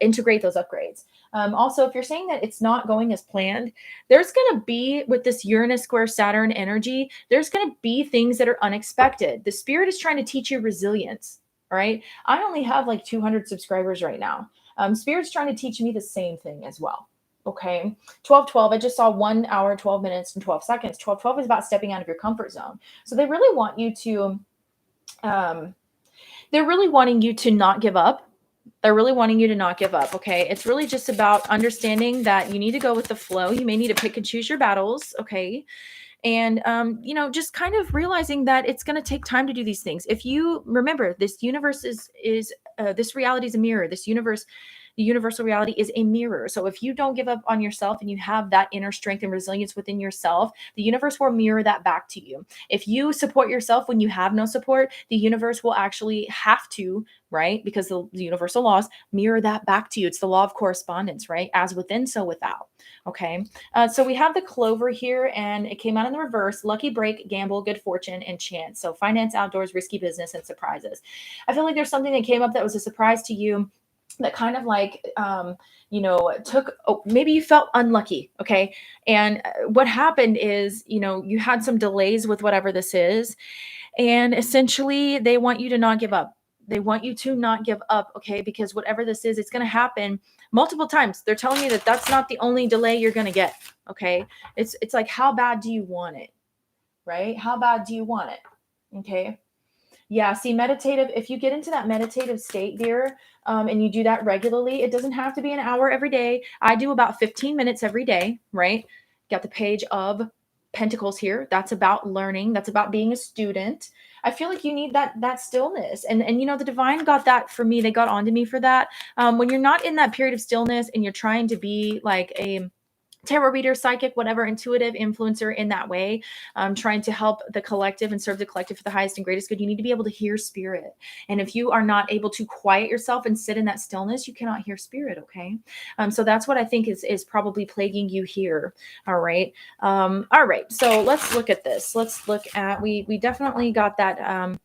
integrate those upgrades. Also, if you're saying that it's not going as planned, there's going to be, with this Uranus square Saturn energy, there's going to be things that are unexpected. The spirit is trying to teach you resilience. All right. I only have like 200 subscribers right now. Spirit's trying to teach me the same thing as well. Okay. 12:12. I just saw 1 hour, 12 minutes and 12 seconds. 12:12 is about stepping out of your comfort zone. So they really want you to, they're really wanting you to not give up. They're really wanting you to not give up. Okay. It's really just about understanding that you need to go with the flow. You may need to pick and choose your battles. Okay. And, just kind of realizing that it's going to take time to do these things. If you remember, this universe this reality is a mirror. The universal reality is a mirror. So if you don't give up on yourself and you have that inner strength and resilience within yourself, the universe will mirror that back to you. If you support yourself when you have no support, the universe will actually have to, right? Because the universal laws mirror that back to you. It's the law of correspondence, right? As within, so without. Okay. So we have the clover here and it came out in the reverse: lucky break, gamble, good fortune, and chance. So finance, outdoors, risky business, and surprises. I feel like there's something that came up that was a surprise to you that kind of like, maybe you felt unlucky. Okay. And what happened is, you had some delays with whatever this is. And essentially they want you to not give up. They want you to not give up. Okay. Because whatever this is, it's going to happen multiple times. They're telling me that that's not the only delay you're going to get. Okay. It's like, how bad do you want it? Right? How bad do you want it? Okay. Yeah, see, meditative, if you get into that meditative state, dear, and you do that regularly, it doesn't have to be an hour every day. I do about 15 minutes every day, right? Got the page of Pentacles here. That's about learning. That's about being a student. I feel like you need that stillness. And you know, the divine got that for me. They got onto me for that. When you're not in that period of stillness and you're trying to be like a tarot reader, psychic, whatever, intuitive influencer in that way, trying to help the collective and serve the collective for the highest and greatest good, you need to be able to hear spirit. And if you are not able to quiet yourself and sit in that stillness, you cannot hear spirit. Okay. So that's what I think is probably plaguing you here. All right. All right. So let's look at this. Let's look at, we definitely got that,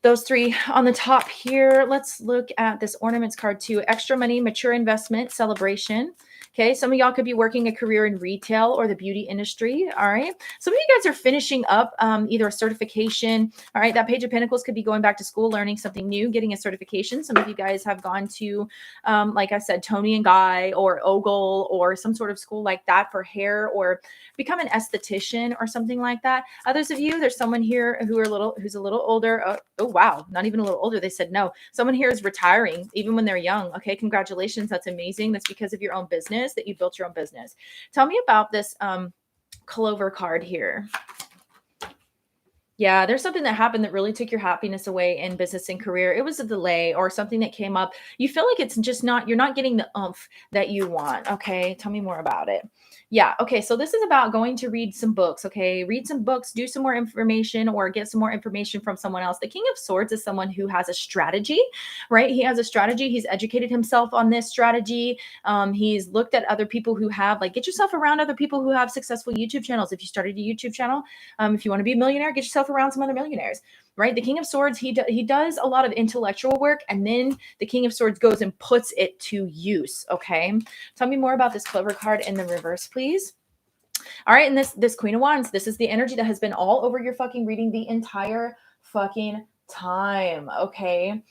those three on the top here. Let's look at this ornaments card too. Extra money, mature investment, celebration. Okay, some of y'all could be working a career in retail or the beauty industry. All right, some of you guys are finishing up either a certification. All right, that Page of Pentacles could be going back to school, learning something new, getting a certification. Some of you guys have gone to, like I said, Tony and Guy or Ogle or some sort of school like that for hair, or become an esthetician or something like that. Others of you, there's someone here who's a little older. Oh wow, not even a little older. They said no. Someone here is retiring even when they're young. Okay, congratulations. That's amazing. That's because of your own business, that you built your own business. Tell me about this Clover card here. Yeah, there's something that happened that really took your happiness away in business and career. It was a delay or something that came up. You feel like it's just not, you're not getting the oomph that you want. Okay, tell me more about it. Yeah, okay, so this is about going to read some books. Okay, read some books, do some more information, or get some more information from someone else. The King of Swords is someone who has a strategy, right? He has a strategy. He's educated himself on this strategy. He's looked at other people who have, like, get yourself around other people who have successful YouTube channels. If you started a YouTube channel, if you want to be a millionaire, get yourself around some other millionaires, right? The King of Swords, he does a lot of intellectual work, and then the King of Swords goes and puts it to use. Okay, tell me more about this Clover card in the reverse, please. All right, and this Queen of Wands, this is the energy that has been all over your fucking reading the entire fucking time. Okay.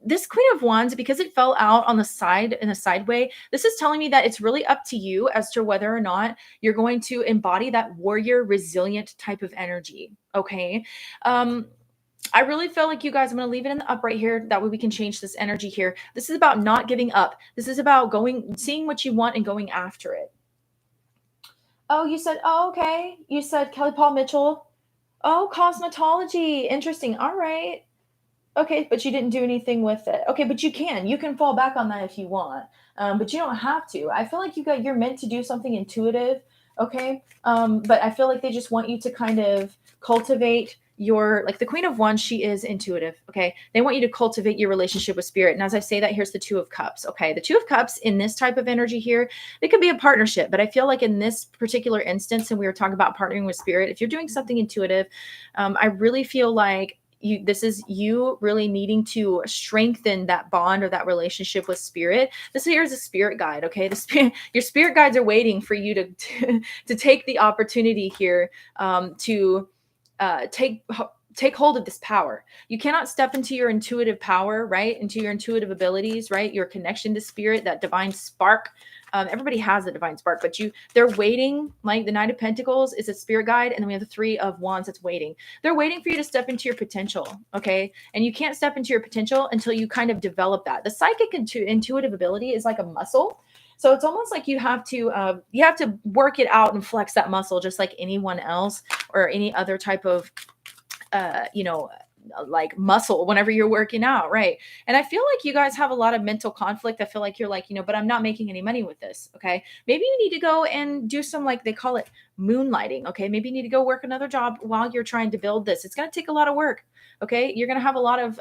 This Queen of Wands, because it fell out on the side in a sideway, this is telling me that it's really up to you as to whether or not you're going to embody that warrior, resilient type of energy. Okay. I really feel like you guys, I'm going to leave it in the up right here. That way we can change this energy here. This is about not giving up. This is about seeing what you want and going after it. Oh, you said, oh, okay. You said Kelly Paul Mitchell. Oh, cosmetology. Interesting. All right. Okay, but you didn't do anything with it. Okay, but you can fall back on that if you want, but you don't have to. I feel like you're meant to do something intuitive. Okay, but I feel like they just want you to kind of cultivate your, like the Queen of Wands, she is intuitive. Okay, they want you to cultivate your relationship with spirit. And as I say that, here's the Two of Cups. Okay, the Two of Cups in this type of energy here, it could be a partnership, but I feel like in this particular instance, and we were talking about partnering with spirit, if you're doing something intuitive, I really feel like this is you really needing to strengthen that bond or that relationship with spirit. This here is a spirit guide. Okay, your spirit guides are waiting for you to take the opportunity here, to take hold of this power. You cannot step into your intuitive power, right? Into your intuitive abilities, right? Your connection to spirit, that divine spark. Everybody has the divine spark, but they're waiting. Like the Knight of Pentacles is a spirit guide, and then we have the Three of Wands that's waiting. They're waiting for you to step into your potential, okay? And you can't step into your potential until you kind of develop that. The psychic intuitive ability is like a muscle. So it's almost like you have to work it out and flex that muscle just like anyone else or any other type of like muscle whenever you're working out, right? And I feel like you guys have a lot of mental conflict. I feel like you're like, but I'm not making any money with this. Okay, maybe you need to go and do some, like they call it moonlighting. Okay, maybe you need to go work another job while you're trying to build this. It's going to take a lot of work. Okay, you're going to have a lot of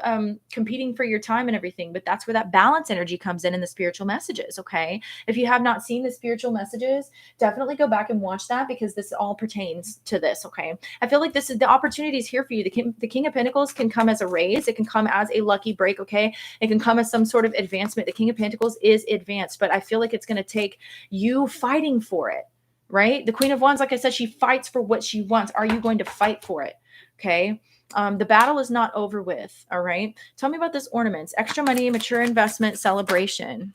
competing for your time and everything, but that's where that balance energy comes in the spiritual messages. Okay, if you have not seen the spiritual messages, definitely go back and watch that, because this all pertains to this. Okay, I feel like this is the opportunities here for you. The King of Pentacles can come as a raise. It can come as a lucky break. Okay, it can come as some sort of advancement. The King of Pentacles is advanced, but I feel like it's going to take you fighting for it, right? The Queen of Wands, like I said, she fights for what she wants. Are you going to fight for it? Okay. The battle is not over with. All right. Tell me about this ornaments, extra money, mature investment, celebration.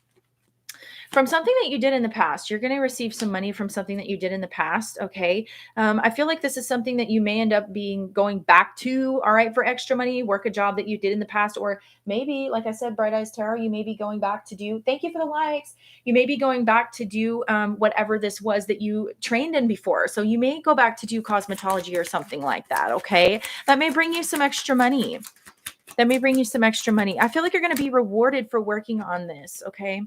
from something that you did in the past. You're going to receive some money from something that you did in the past. Okay. I feel like this is something that you may end up going back to, all right, for extra money, work a job that you did in the past, or maybe, like I said, Bright Eyes Tarot, you may be going back to do, thank you for the likes. You may be going back to do whatever this was that you trained in before. So you may go back to do cosmetology or something like that. Okay. That may bring you some extra money. I feel like you're going to be rewarded for working on this. Okay.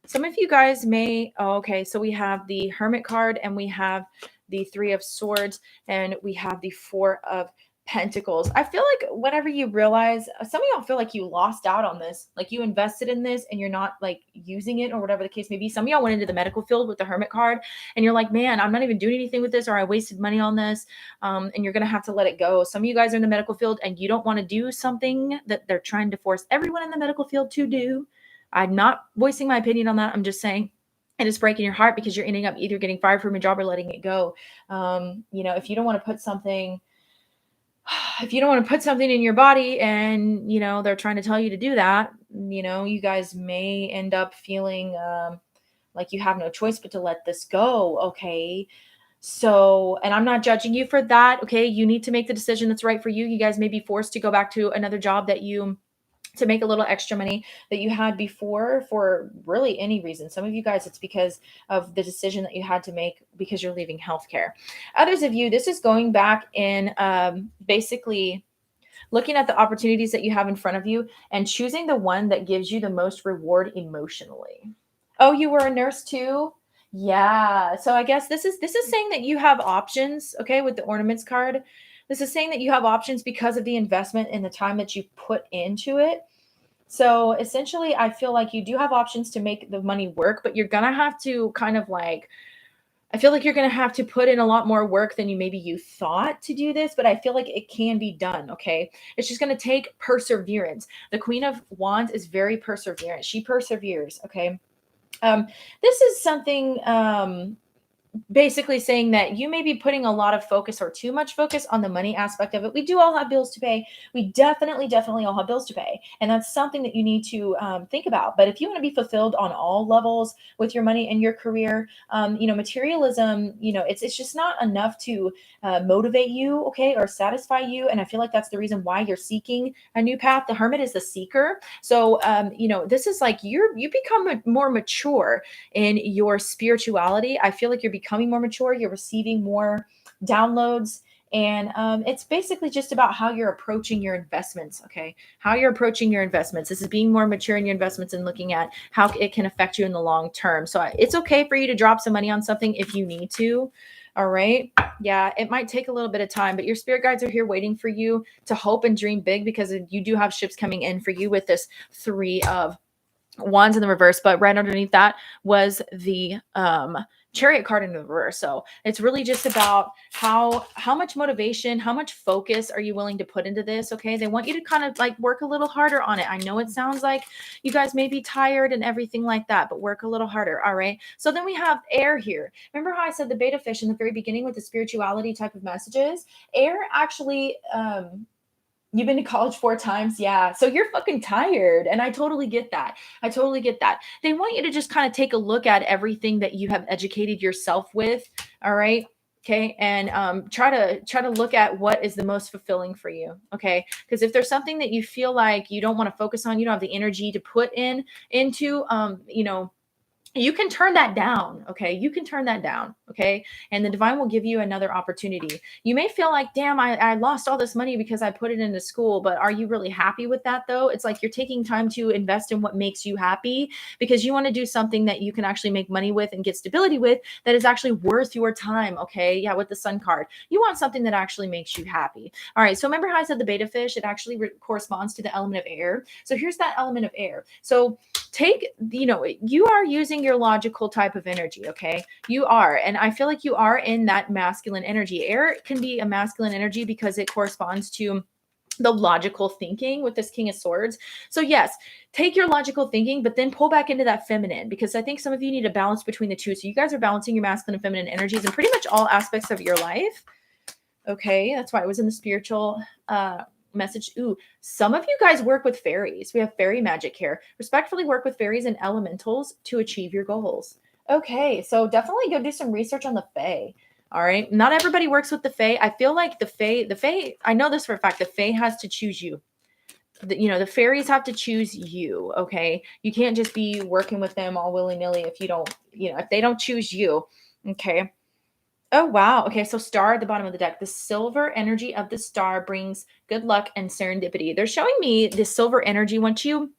Some of you guys may, okay, so we have the Hermit card and we have the Three of Swords and we have the Four of Pentacles. I feel like whenever you realize, some of y'all feel like you lost out on this, like you invested in this and you're not like using it or whatever the case may be. Some of y'all went into the medical field with the Hermit card and you're like, man, I'm not even doing anything with this, or I wasted money on this, and you're going to have to let it go. Some of you guys are in the medical field and you don't want to do something that they're trying to force everyone in the medical field to do. I'm not voicing my opinion on that. I'm just saying it is breaking your heart because you're ending up either getting fired from a job or letting it go. If you don't want to put something in your body and, they're trying to tell you to do that, you guys may end up feeling like you have no choice but to let this go. Okay. So, and I'm not judging you for that. Okay. You need to make the decision that's right for you. You guys may be forced to go back to another job to make a little extra money that you had before for really any reason. Some of you guys, it's because of the decision that you had to make because you're leaving healthcare. Others of you, this is going back in basically looking at the opportunities that you have in front of you and choosing the one that gives you the most reward emotionally. Oh, you were a nurse too? Yeah. So I guess this is saying that you have options, okay, with the ornaments card. This is saying that you have options because of the investment and the time that you put into it. So essentially, I feel like you do have options to make the money work, but you're going to have to I feel like you're going to have to put in a lot more work than you thought to do this, but I feel like it can be done. Okay. It's just going to take perseverance. The Queen of Wands is very perseverant. She perseveres. Okay. This is something, basically saying that you may be putting a lot of focus or too much focus on the money aspect of it. We do all have bills to pay. We definitely all have bills to pay. And that's something that you need to think about. But if you want to be fulfilled on all levels with your money and your career, materialism, it's just not enough to motivate you, okay, or satisfy you. And I feel like that's the reason why you're seeking a new path. The Hermit is the seeker. So, this is like you become more mature in your spirituality. I feel like you're becoming more mature. You're receiving more downloads. And it's basically just about how you're approaching your investments. Okay. How you're approaching your investments. This is being more mature in your investments and looking at how it can affect you in the long term. So it's okay for you to drop some money on something if you need to. All right. Yeah. It might take a little bit of time, but your spirit guides are here waiting for you to hope and dream big, because you do have ships coming in for you with this Three of Wands in the reverse, but right underneath that was the Chariot card in the reverse. So it's really just about how much motivation, how much focus are you willing to put into this? Okay. They want you to kind of like work a little harder on it. I know it sounds like you guys may be tired and everything like that, but work a little harder. All right. So then we have air here. Remember how I said the beta fish in the very beginning with the spirituality type of messages? Air actually, you've been to college 4 times. Yeah. So you're fucking tired. And I totally get that. They want you to just kind of take a look at everything that you have educated yourself with. All right. Okay. And try to look at what is the most fulfilling for you. Okay. Because if there's something that you feel like you don't want to focus on, you don't have the energy to put into, you can turn that down. Okay. You can turn that down. Okay. And the divine will give you another opportunity. You may feel like, damn, I lost all this money because I put it into school, but are you really happy with that though? It's like you're taking time to invest in what makes you happy, because you want to do something that you can actually make money with and get stability with that is actually worth your time. Okay. Yeah. With the Sun card, you want something that actually makes you happy. All right. So remember how I said the beta fish, it actually corresponds to the element of air. So here's that element of air. So you are using your logical type of energy. Okay. You are. And I feel like you are in that masculine energy. Air can be a masculine energy because it corresponds to the logical thinking with this King of Swords. So yes, take your logical thinking, but then pull back into that feminine, because I think some of you need a balance between the two. So you guys are balancing your masculine and feminine energies in pretty much all aspects of your life. Okay. That's why it was in the spiritual, message. Ooh, some of you guys work with fairies. We have fairy magic here. Respectfully work with fairies and elementals to achieve your goals. Okay, so definitely go do some research on the fae. All right. Not everybody works with the fae. I feel like the fae, I know this for a fact, the fae has to choose you. The fairies have to choose you. Okay. You can't just be working with them all willy-nilly if you don't, if they don't choose you. Okay. Oh, wow. Okay. So star at the bottom of the deck, the silver energy of the star brings good luck and serendipity. They're showing me the silver energy. Once you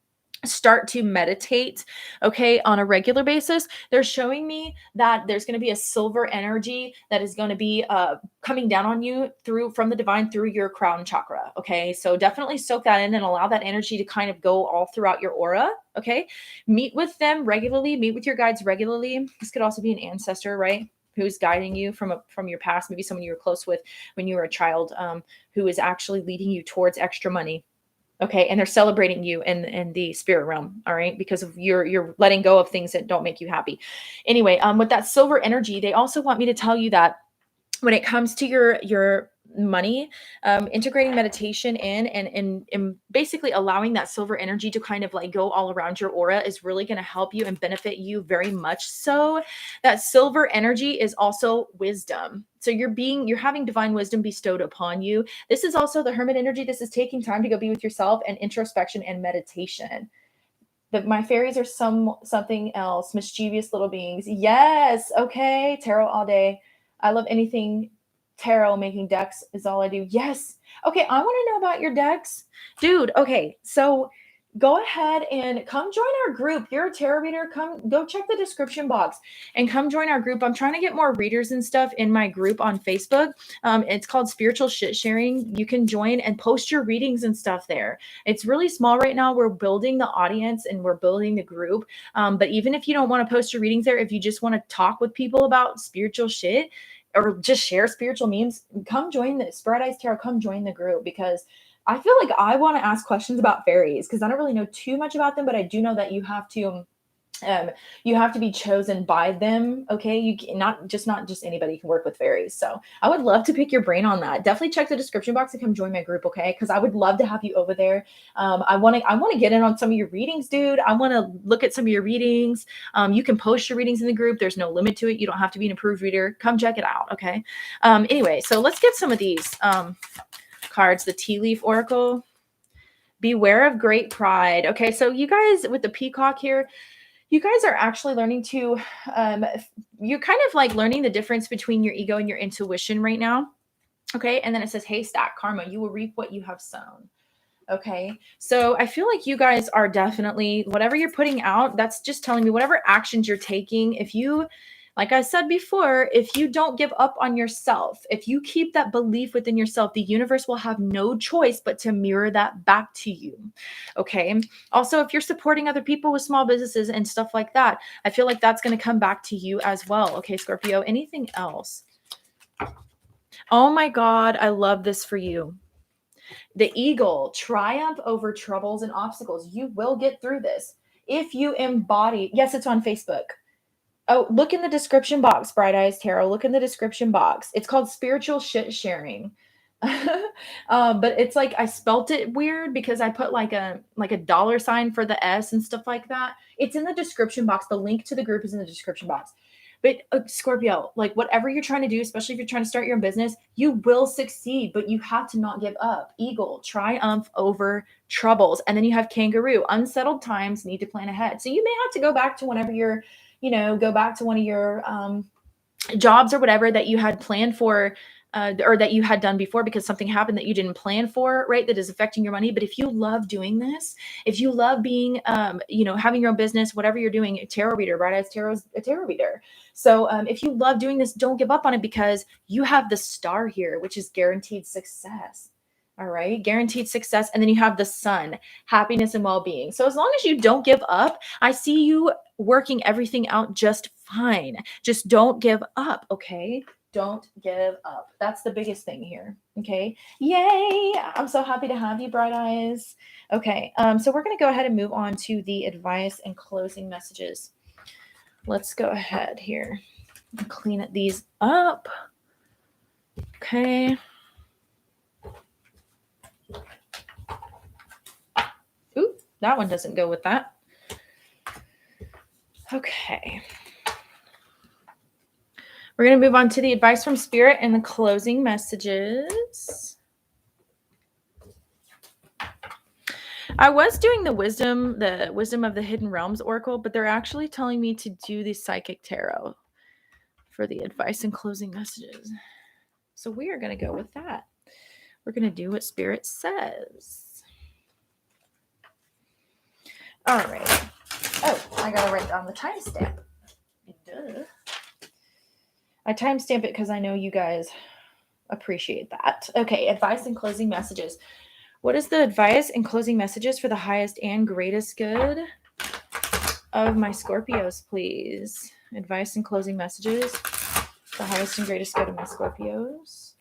start to meditate, okay, on a regular basis, they're showing me that there's going to be a silver energy that is going to be coming down on you from the divine through your crown chakra. Okay. So definitely soak that in and allow that energy to kind of go all throughout your aura. Okay. Meet with them regularly, meet with your guides regularly. This could also be an ancestor, right? Who's guiding you from your past, maybe someone you were close with when you were a child, who is actually leading you towards extra money. Okay. And they're celebrating you in the spirit realm. All right. Because of you're letting go of things that don't make you happy. Anyway, with that silver energy, they also want me to tell you that when it comes to your money, integrating meditation in and basically allowing that silver energy to kind of like go all around your aura is really going to help you and benefit you very much. So that silver energy is also wisdom. So you're having divine wisdom bestowed upon you. This is also the hermit energy. This is taking time to go be with yourself and introspection and meditation. But my fairies are something else, mischievous little beings. Yes. Okay. Tarot all day. I love anything tarot. Making decks is all I do. Yes. Okay. I want to know about your decks. Dude. Okay. So go ahead and come join our group. You're a tarot reader. Go check the description box and come join our group. I'm trying to get more readers and stuff in my group on Facebook. It's called Spiritual Shit Sharing. You can join and post your readings and stuff there. It's really small right now. We're building the audience and we're building the group. But even if you don't want to post your readings there, if you just want to talk with people about spiritual shit or just share spiritual memes, come join this Bright Eyes Tarot. Come join the group because I feel like I want to ask questions about fairies because I don't really know too much about them, but I do know that you have to be chosen by them. Okay. Not just anybody can work with fairies. So I would love to pick your brain on that. Definitely check the description box and come join my group. Okay. Cause I would love to have you over there. I want to get in on some of your readings, dude. I want to look at some of your readings. You can post your readings in the group. There's no limit to it. You don't have to be an approved reader. Come check it out. Okay. Anyway, so let's get some of these, cards. The tea leaf oracle. Beware of great pride. Okay. So you guys with the peacock here, you guys are actually learning to, you're kind of like learning the difference between your ego and your intuition right now. Okay. And then it says, hey, stack karma, you will reap what you have sown. Okay. So I feel like you guys are definitely, whatever you're putting out, that's just telling me whatever actions you're taking. If you, like I said before, if you don't give up on yourself, if you keep that belief within yourself, the universe will have no choice but to mirror that back to you. Okay. Also, if you're supporting other people with small businesses and stuff like that, I feel like that's going to come back to you as well. Okay, Scorpio, anything else? Oh my God, I love this for you. The eagle, triumph over troubles and obstacles. You will get through this if you embody. Yes, it's on Facebook. Oh, look in the description box, Bright Eyes Tarot. Look in the description box. It's called Spiritual Shit Sharing. But it's like I spelt it weird because I put like a $ for the S and stuff like that. It's in the description box. The link to the group is in the description box. But Scorpio, like whatever you're trying to do, especially if you're trying to start your own business, you will succeed, but you have to not give up. Eagle, triumph over troubles. And then you have kangaroo, unsettled times, need to plan ahead. So you may have to go back to whenever you're, go back to one of your jobs or whatever that you had planned for or that you had done before because something happened that you didn't plan for, right? That is affecting your money. But if you love doing this, if you love being, having your own business, whatever you're doing, a tarot reader, Bright Eyes Tarot is a tarot reader. So if you love doing this, don't give up on it because you have the star here, which is guaranteed success. All right. Guaranteed success. And then you have the sun, happiness and well-being. So as long as you don't give up, I see you working everything out just fine. Just don't give up. Okay. Don't give up. That's the biggest thing here. Okay. Yay. I'm so happy to have you, Bright Eyes. Okay. So we're going to go ahead and move on to the advice and closing messages. Let's go ahead here and clean these up. Okay. that one doesn't go with that. Okay. We're going to move on to the advice from Spirit and the closing messages. I was doing the wisdom of the hidden realms oracle, but they're actually telling me to do the psychic tarot for the advice and closing messages. So we are going to go with that. We're going to do what Spirit says. All right. Oh, I got to write down the timestamp. Duh. I timestamp it because I know you guys appreciate that. Okay, advice and closing messages. What is the advice and closing messages for the highest and greatest good of my Scorpios, please? Advice and closing messages. The highest and greatest good of my Scorpios.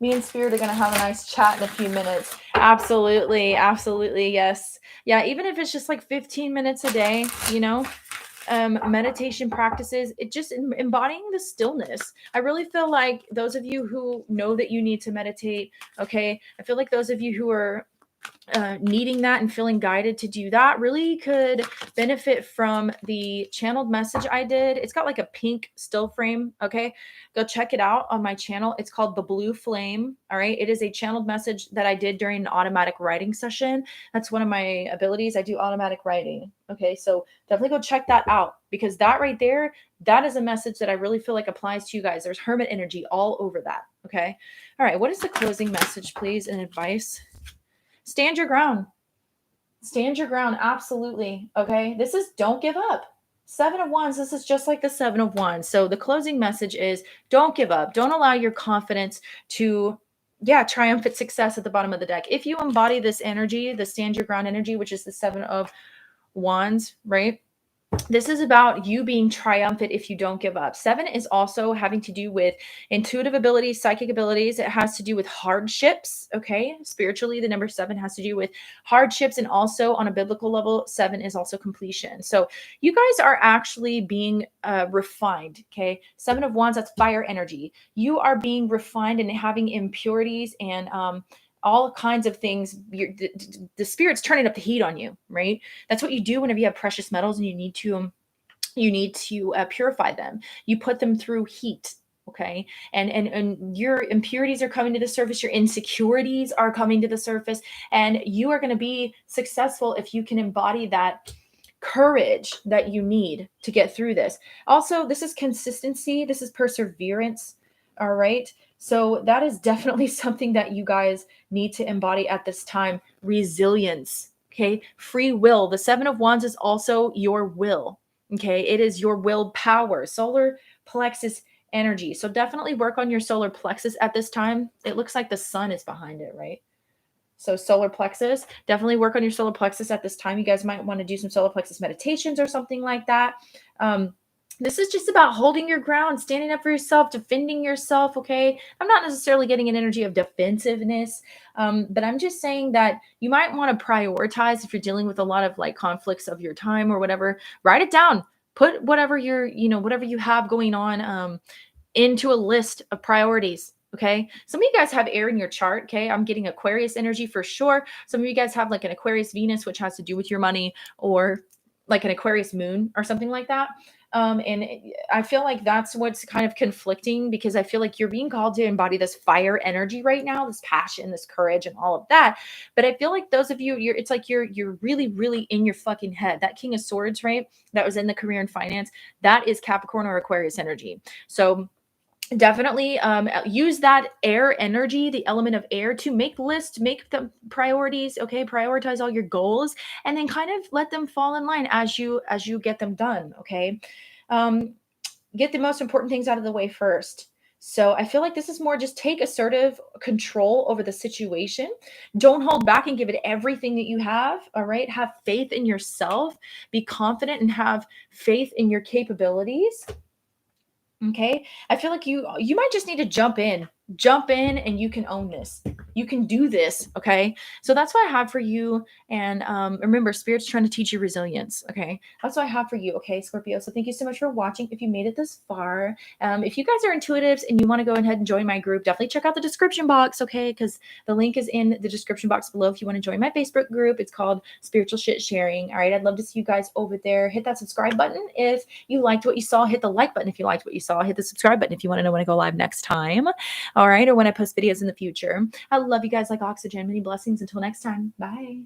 Me and Spirit are going to have a nice chat in a few minutes. Absolutely. Absolutely. Yes. Yeah. Even if it's just like 15 minutes a day, you know, meditation practices, it just embodying the stillness. I really feel like those of you who know that you need to meditate, okay, I feel like those of you who are needing that and feeling guided to do that really could benefit from the channeled message I did. It's got like a pink still frame. Okay. Go check it out on my channel. It's called The Blue Flame. All right. It is a channeled message that I did during an automatic writing session. That's one of my abilities. I do automatic writing. Okay. So definitely go check that out, because that right there, that is a message that I really feel like applies to you guys. There's hermit energy all over that. Okay. All right. What is the closing message, please, and advice? Stand your ground. Stand your ground. Absolutely. Okay. This is don't give up. 7 of Wands. This is just like the 7 of Wands. So the closing message is don't give up. Don't allow your confidence to, triumphant success at the bottom of the deck. If you embody this energy, the stand your ground energy, which is the 7 of Wands, right? This is about you being triumphant if you don't give up. 7 is also having to do with intuitive abilities, psychic abilities. It has to do with hardships. Okay. Spiritually, the number 7 has to do with hardships. And also on a biblical level, 7 is also completion. So you guys are actually being refined. Okay. 7 of Wands, that's fire energy. You are being refined and having impurities and, all kinds of things. The Spirit's turning up the heat on you, right? That's what you do whenever you have precious metals and you need to purify them. You put them through heat. Okay. And your impurities are coming to the surface. Your insecurities are coming to the surface, and you are going to be successful if you can embody that courage that you need to get through this. Also, this is consistency. This is perseverance. All right. So that is definitely something that you guys need to embody at this time. Resilience. Okay. Free will. The 7 of Wands is also your will. Okay. It is your willpower, solar plexus energy. So definitely work on your solar plexus at this time. It looks like the sun is behind it, right? So solar plexus, definitely work on your solar plexus at this time. You guys might want to do some solar plexus meditations or something like that. This is just about holding your ground, standing up for yourself, defending yourself, okay? I'm not necessarily getting an energy of defensiveness, but I'm just saying that you might want to prioritize if you're dealing with a lot of like conflicts of your time or whatever. Write it down. Put whatever whatever you have going on into a list of priorities. Okay. Some of you guys have air in your chart. Okay. I'm getting Aquarius energy for sure. Some of you guys have like an Aquarius Venus, which has to do with your money, or like an Aquarius moon or something like that. And I feel like that's what's kind of conflicting, because I feel like you're being called to embody this fire energy right now, this passion, this courage, and all of that. But I feel like those of you, it's like you're really, really in your fucking head. That King of Swords, right? That was in the career and finance. That is Capricorn or Aquarius energy. So definitely use that air energy, the element of air, to make lists, make the priorities. Okay. Prioritize all your goals, and then kind of let them fall in line as you get them done. Okay. Get the most important things out of the way first. So I feel like this is more just take assertive control over the situation. Don't hold back and give it everything that you have. All right. Have faith in yourself, be confident, and have faith in your capabilities. Okay. I feel like you might just need to jump in. jump in and you can own this. You can do this. Okay. So that's what I have for you. And remember, Spirit's trying to teach you resilience. Okay. That's what I have for you. Okay, Scorpio. So thank you so much for watching. If you made it this far, if you guys are intuitives and you want to go ahead and join my group, definitely check out the description box. Okay. Because the link is in the description box below. If you want to join my Facebook group, it's called Spiritual Shit Sharing. All right. I'd love to see you guys over there. Hit that subscribe button if you liked what you saw. Hit the like button if you liked what you saw. Hit the subscribe button if you want to know when I go live next time. All right. Or when I post videos in the future. I love you guys like oxygen. Many blessings. Until next time. Bye.